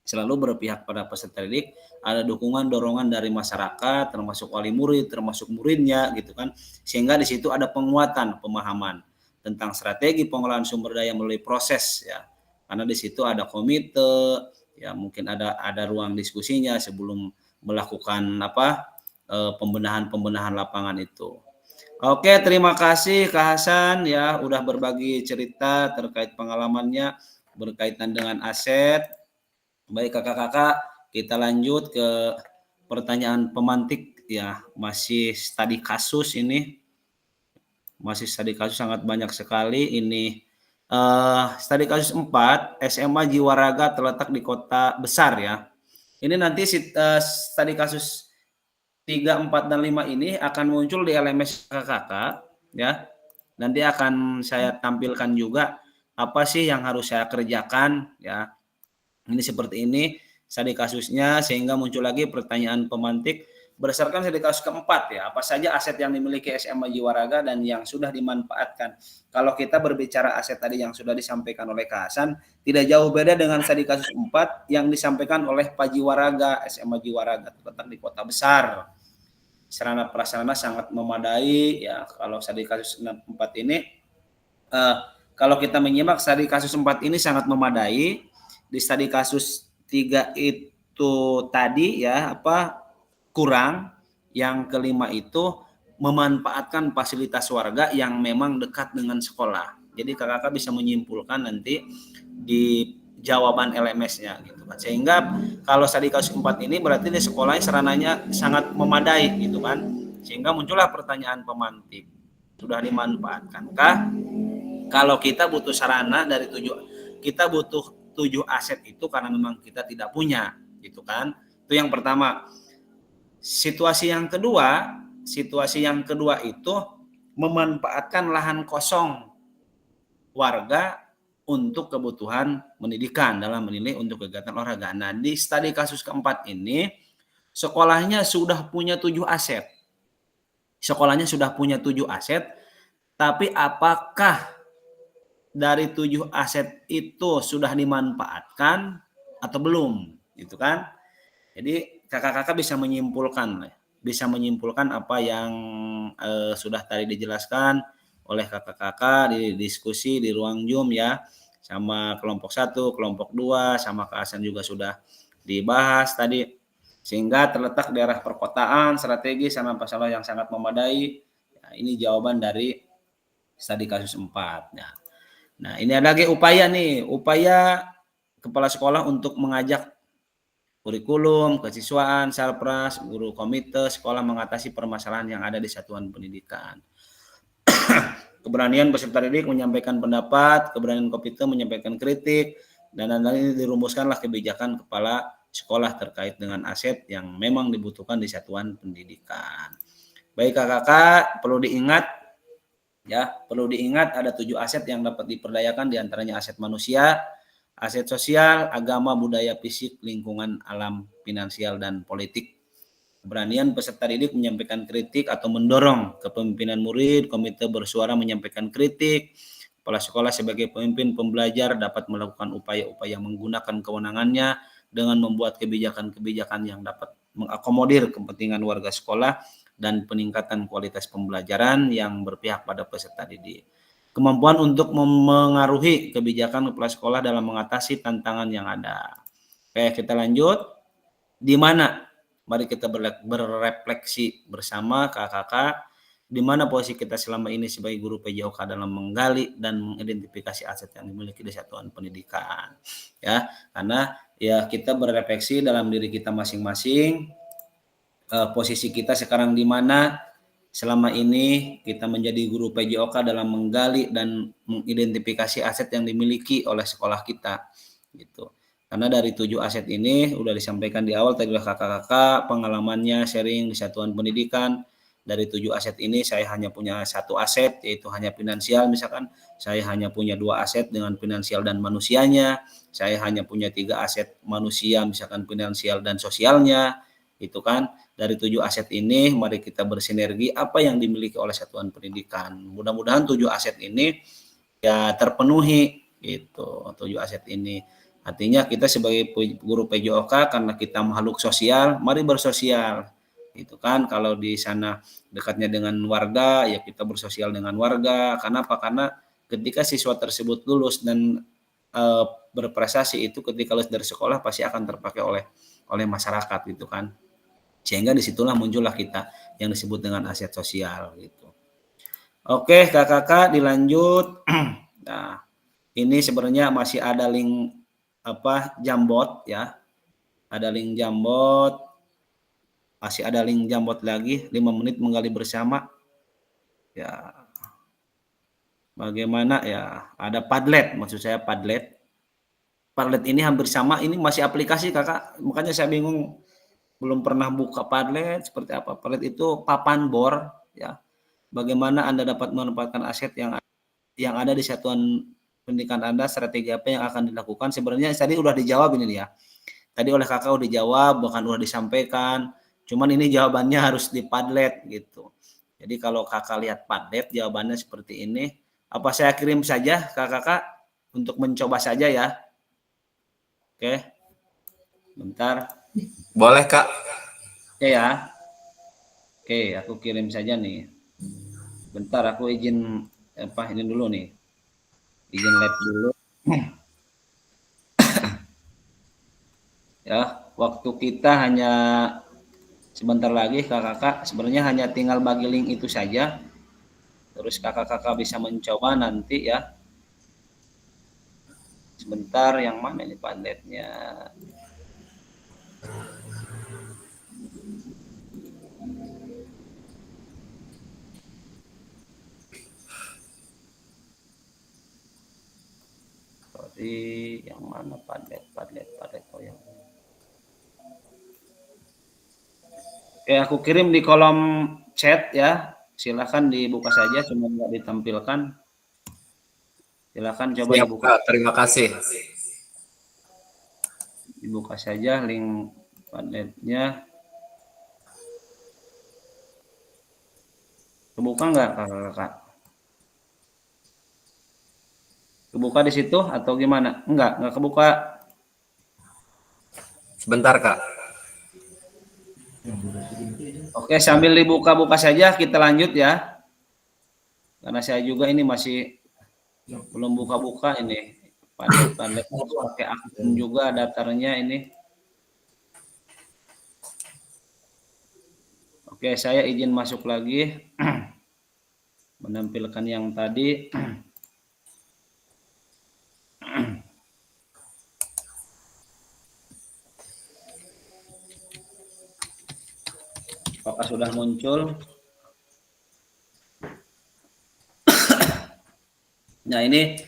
selalu berpihak pada peserta didik, ada dukungan dorongan dari masyarakat termasuk wali murid, termasuk muridnya gitu kan. Sehingga di situ ada penguatan pemahaman tentang strategi pengelolaan sumber daya melalui proses ya. Karena di situ ada komite, ya mungkin ada ruang diskusinya sebelum melakukan pembenahan lapangan itu. Oke, terima kasih Kak Hasan ya udah berbagi cerita terkait pengalamannya berkaitan dengan aset. Baik kakak-kakak, kita lanjut ke pertanyaan pemantik ya, masih studi kasus ini. Masih studi kasus sangat banyak sekali ini. Studi kasus 4, SMA Jiwaraga terletak di kota besar ya. Ini nanti studi kasus 3, 4, dan 5 ini akan muncul di LMS kakak-kakak ya. Nanti akan saya tampilkan juga apa sih yang harus saya kerjakan ya. Ini seperti ini studi kasusnya sehingga muncul lagi pertanyaan pemantik berdasarkan studi kasus keempat ya, apa saja aset yang dimiliki SMA Jiwaraga dan yang sudah dimanfaatkan. Kalau kita berbicara aset tadi yang sudah disampaikan oleh Kak Hasan, tidak jauh beda dengan studi kasus 4 yang disampaikan oleh Pak Jiwaraga, SMA Jiwaraga, terletak di kota besar. Sarana prasarana sangat memadai ya. Kalau studi kasus 4 ini, kalau kita menyimak studi kasus 4 ini sangat memadai. Di studi kasus 3 itu tadi ya kurang. Yang kelima itu memanfaatkan fasilitas warga yang memang dekat dengan sekolah. Jadi kakak bisa menyimpulkan nanti di jawaban LMS-nya gitu kan. Sehingga kalau studi kasus 4 ini berarti di sekolahnya sarananya sangat memadai gitu kan. Sehingga muncullah pertanyaan pemantik. Sudah dimanfaatkankah? Kalau kita butuh sarana dari 7, kita butuh 7 aset itu karena memang kita tidak punya gitu kan. Itu yang pertama. Situasi yang kedua itu memanfaatkan lahan kosong warga untuk kebutuhan pendidikan dalam menilai untuk kegiatan olahraga. Nah, di studi kasus keempat ini sekolahnya sudah punya 7 aset. Sekolahnya sudah punya 7 aset, tapi apakah dari 7 aset itu sudah dimanfaatkan atau belum, gitu kan? Jadi kakak-kakak bisa menyimpulkan apa yang sudah tadi dijelaskan oleh kakak-kakak di diskusi di ruang Zoom ya, sama kelompok 1, kelompok 2, sama Kak Hasan juga sudah dibahas tadi, sehingga terletak di daerah perkotaan, strategis, sama masalah yang sangat memadai. Nah, ini jawaban dari studi kasus 4. Nah, ini ada lagi upaya kepala sekolah untuk mengajak kurikulum, kesiswaan, Salpras, guru komite sekolah mengatasi permasalahan yang ada di satuan pendidikan. Keberanian peserta didik menyampaikan pendapat, keberanian komite menyampaikan kritik, dan ini dirumuskanlah kebijakan kepala sekolah terkait dengan aset yang memang dibutuhkan di satuan pendidikan. Baik kakak-kakak, perlu diingat ada 7 aset yang dapat diperdayakan, diantaranya aset manusia, aset sosial, agama, budaya, fisik, lingkungan, alam, finansial, dan politik. Keberanian peserta didik menyampaikan kritik atau mendorong kepemimpinan murid, komite bersuara menyampaikan kritik. Kepala sekolah sebagai pemimpin pembelajar dapat melakukan upaya-upaya menggunakan kewenangannya dengan membuat kebijakan-kebijakan yang dapat mengakomodir kepentingan warga sekolah dan peningkatan kualitas pembelajaran yang berpihak pada peserta didik. Kemampuan untuk memengaruhi kebijakan kepala sekolah dalam mengatasi tantangan yang ada. Oke, kita lanjut. Di mana? Mari kita berefleksi bersama kakak-kakak. Di mana posisi kita selama ini sebagai guru PJOK dalam menggali dan mengidentifikasi aset yang dimiliki di satuan pendidikan. Ya, karena ya kita berefleksi dalam diri kita masing-masing. Posisi kita sekarang di mana? Selama ini kita menjadi guru PJOK dalam menggali dan mengidentifikasi aset yang dimiliki oleh sekolah kita gitu. Karena dari 7 aset ini udah disampaikan di awal tadi oleh kakak-kakak pengalamannya sharing di satuan pendidikan. Dari 7 aset ini saya hanya punya 1 aset, yaitu hanya finansial. Misalkan saya hanya punya 2 aset dengan finansial dan manusianya. Saya hanya punya 3 aset manusia, misalkan finansial dan sosialnya. Itu kan dari 7 aset ini mari kita bersinergi apa yang dimiliki oleh satuan pendidikan. Mudah-mudahan 7 aset ini ya terpenuhi gitu. 7 aset ini artinya kita sebagai guru PJOK karena kita makhluk sosial, mari bersosial. Itu kan kalau di sana dekatnya dengan warga ya kita bersosial dengan warga. Kenapa? Karena ketika siswa tersebut lulus dan berprestasi itu ketika lulus dari sekolah pasti akan terpakai oleh masyarakat gitu kan. Sehingga disitulah muncullah kita yang disebut dengan aset sosial gitu. Oke kakak-kakak dilanjut. Nah ini sebenarnya masih ada link Jambot ya. Ada link Jambot. Masih ada link Jambot lagi 5 menit menggali bersama. Ya. Bagaimana ya? Ada Padlet, maksud saya Padlet. Padlet ini hampir sama, ini masih aplikasi kakak. Makanya saya bingung. Belum pernah buka Padlet seperti apa. Padlet itu papan bor ya. Bagaimana Anda dapat menempatkan aset yang ada di satuan pendidikan Anda, strategi apa yang akan dilakukan. Sebenarnya tadi udah dijawab ini ya. Tadi oleh kakak udah dijawab, bahkan udah disampaikan Cuman ini jawabannya harus di Padlet gitu. Jadi kalau kakak lihat Padlet jawabannya seperti ini. Apa saya kirim saja ke kakak untuk mencoba saja ya? Oke, bentar. Boleh, Kak. Oke ya. Oke, aku kirim saja nih. Bentar, aku izin ini dulu nih. Izin live dulu. Ya, waktu kita hanya sebentar lagi kakak-kakak. Sebenarnya hanya tinggal bagi link itu saja. Terus kakak-kakak bisa mencoba nanti ya. Sebentar, yang mana ini Padletnya? Sorry, yang mana Padlet oh yang ini. Oke, aku kirim di kolom chat ya. Silakan dibuka saja, cuma nggak ditampilkan. Silakan coba Siap, dibuka. Kak. Terima kasih. Dibuka saja link Padletnya. Kebuka nggak kakak-kakak? Kebuka di situ atau gimana? Nggak kebuka. Sebentar, Kak. Oke, sambil dibuka-buka saja kita lanjut ya. Karena saya juga ini masih belum buka-buka ini. Padlet pakai akun juga daftarnya ini. Oke, saya izin masuk lagi. Menampilkan yang tadi. Apakah sudah muncul? Nah, ini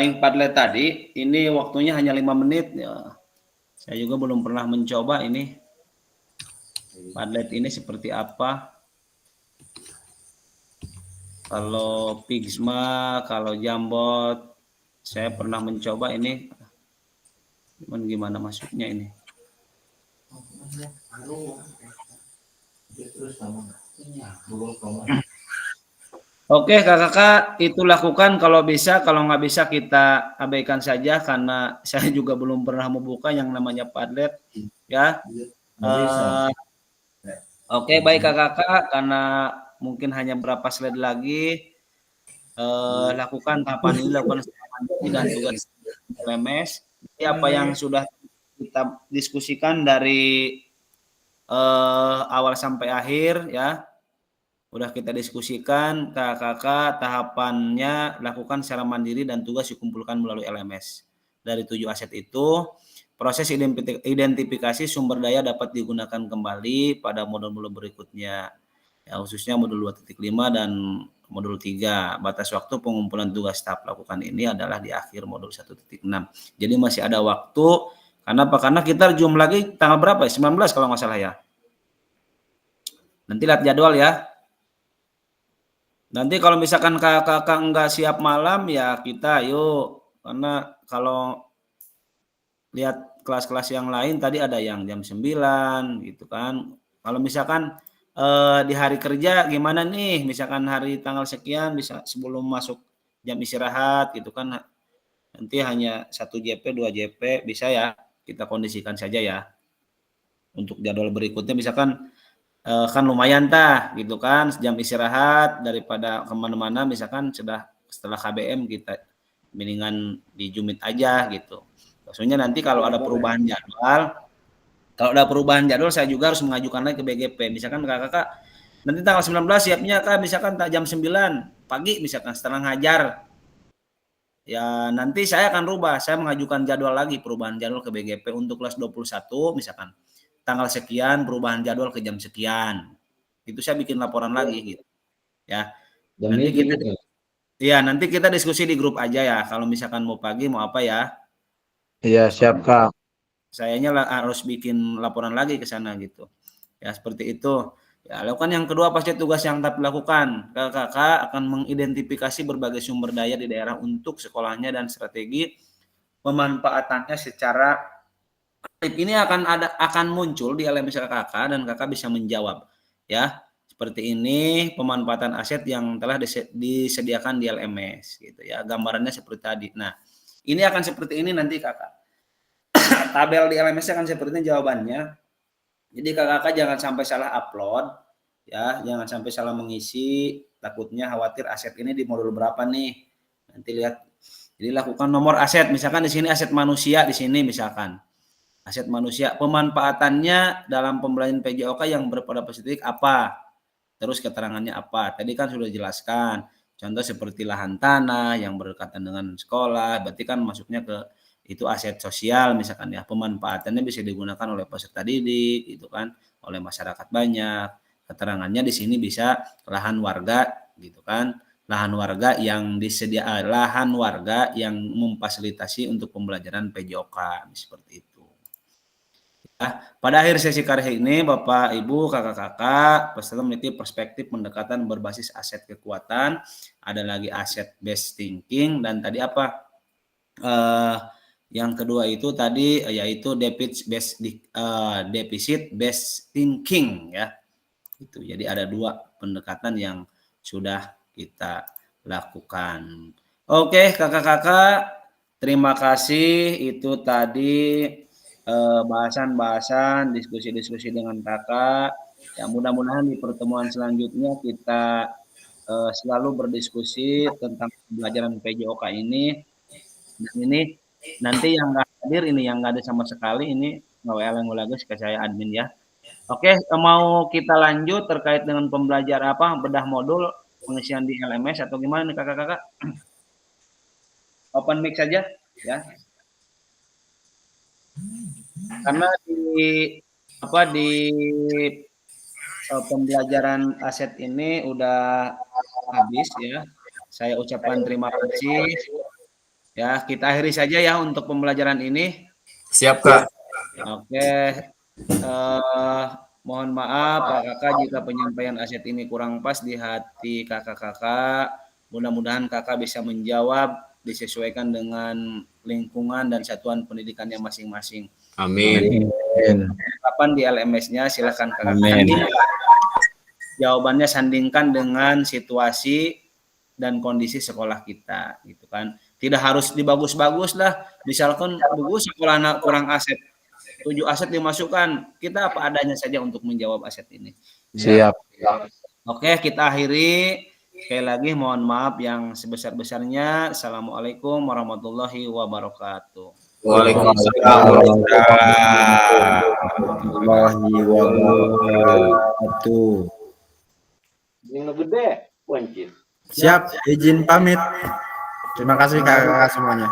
link Padlet tadi. Ini waktunya hanya 5 menit. Ya. Saya juga belum pernah mencoba ini. Padlet ini seperti apa? Kalau Pixma, kalau Jambot, saya pernah mencoba ini. Cuman gimana masuknya ini? Oke kakak-kakak, itu lakukan kalau bisa. Kalau nggak bisa kita abaikan saja karena saya juga belum pernah membuka yang namanya Padlet ya. Oke, baik kakak-kakak, karena mungkin hanya berapa slide lagi, lakukan tahapan ini, lakukan dan tugas LMS. Jadi apa yang sudah kita diskusikan dari awal sampai akhir ya, udah kita diskusikan kakak-kakak, tahapannya lakukan secara mandiri dan tugas dikumpulkan melalui LMS. Dari 7 aset itu, proses identifikasi sumber daya dapat digunakan kembali pada modul-modul berikutnya. Ya, khususnya modul 2.5 dan modul 3. Batas waktu pengumpulan tugas tahap lakukan ini adalah di akhir modul 1.6. Jadi masih ada waktu. Karena apa? Karena kita zoom lagi tanggal berapa ya? 19 kalau nggak salah ya. Nanti lihat jadwal ya. Nanti kalau misalkan kakak-kakak nggak siap malam ya kita yuk. Karena kalau lihat kelas-kelas yang lain tadi ada yang jam 9 gitu kan. Kalau misalkan di hari kerja gimana nih? Misalkan hari tanggal sekian bisa sebelum masuk jam istirahat gitu kan. Nanti hanya 1 JP, 2 JP bisa ya. Kita kondisikan saja ya. Untuk jadwal berikutnya misalkan kan lumayan gitu kan jam istirahat daripada kemana-mana misalkan setelah KBM kita mendingan di Jumit aja gitu. Maksudnya nanti kalau ada perubahan jadwal, saya juga harus mengajukan lagi ke BGP. Misalkan kakak nanti tanggal 19 siapnya kan misalkan jam 9 pagi misalkan setelah ngajar. Ya nanti saya akan rubah, saya mengajukan jadwal lagi perubahan jadwal ke BGP untuk kelas 21 misalkan. Tanggal sekian perubahan jadwal ke jam sekian. Itu saya bikin laporan lagi gitu. Ya. Nanti kita diskusi di grup aja ya. Kalau misalkan mau pagi mau apa ya. Iya, siap Kak. Sayanya harus bikin laporan lagi ke sana gitu. Ya, seperti itu. Ya, lakukan yang kedua pasti tugas yang tetap dilakukan. Kakak akan mengidentifikasi berbagai sumber daya di daerah untuk sekolahnya dan strategi pemanfaatannya secara ini akan muncul di LMS kakak dan kakak bisa menjawab ya. Seperti ini pemanfaatan aset yang telah disediakan di LMS gitu ya. Gambarannya seperti tadi. Nah, ini akan seperti ini nanti kakak. Tabel di LMS akan seperti ini jawabannya. Jadi kakak jangan sampai salah upload ya, jangan sampai salah mengisi, takutnya khawatir aset ini di modul berapa nih. Nanti lihat. Jadi lakukan nomor aset, misalkan di sini aset manusia di sini misalkan. Aset manusia, pemanfaatannya dalam pembelajaran PJOK yang berpada positif apa? Terus keterangannya apa? Tadi kan sudah dijelaskan. Contoh seperti lahan tanah yang berkaitan dengan sekolah, berarti kan masuknya ke itu aset sosial misalkan ya. Pemanfaatannya bisa digunakan oleh peserta didik gitu kan, oleh masyarakat banyak. Keterangannya di sini bisa lahan warga gitu kan. Lahan warga yang lahan warga yang memfasilitasi untuk pembelajaran PJOK seperti itu. Pada akhir sesi karya ini, Bapak, Ibu, kakak-kakak, peserta memiliki perspektif pendekatan berbasis aset kekuatan, ada lagi aset based thinking, dan tadi apa? Yang kedua itu tadi yaitu deficit based thinking ya. Itu. Jadi ada 2 pendekatan yang sudah kita lakukan. Oke, kakak-kakak, terima kasih. Itu tadi bahasan-bahasan, diskusi-diskusi dengan kakak. Ya, mudah-mudahan di pertemuan selanjutnya kita selalu berdiskusi tentang pembelajaran PJOK ini. Dan ini nanti yang nggak hadir ini, yang nggak ada sama sekali ini nge-WA ke saya admin ya. Oke, mau kita lanjut terkait dengan pembelajaran bedah modul pengisian di LMS atau gimana nih kakak-kakak? Open mic saja ya. Karena di pembelajaran aset ini udah habis ya. Saya ucapkan terima kasih. Ya, kita akhiri saja ya untuk pembelajaran ini. Siap, Kak. Oke. Mohon maaf Pak Kakak jika penyampaian aset ini kurang pas di hati kakak-kakak. Mudah-mudahan kakak bisa menjawab disesuaikan dengan lingkungan dan satuan pendidikannya masing-masing. Amin. Kapan di LMS-nya silakan kakak. Jawabannya sandingkan dengan situasi dan kondisi sekolah kita gitu kan. Tidak harus dibagus-bagus lah. Misalkan bagus sekolah anak kurang aset. 7 aset dimasukkan. Kita apa adanya saja untuk menjawab aset ini. Siap. Oke, kita akhiri. Sekali lagi mohon maaf yang sebesar-besarnya. Assalamualaikum warahmatullahi wabarakatuh. Waalaikumsalam. Warahmatullahi wabarakatuh. Ini gede, wancin. Siap, izin pamit. Terima kasih kakak-kakak semuanya.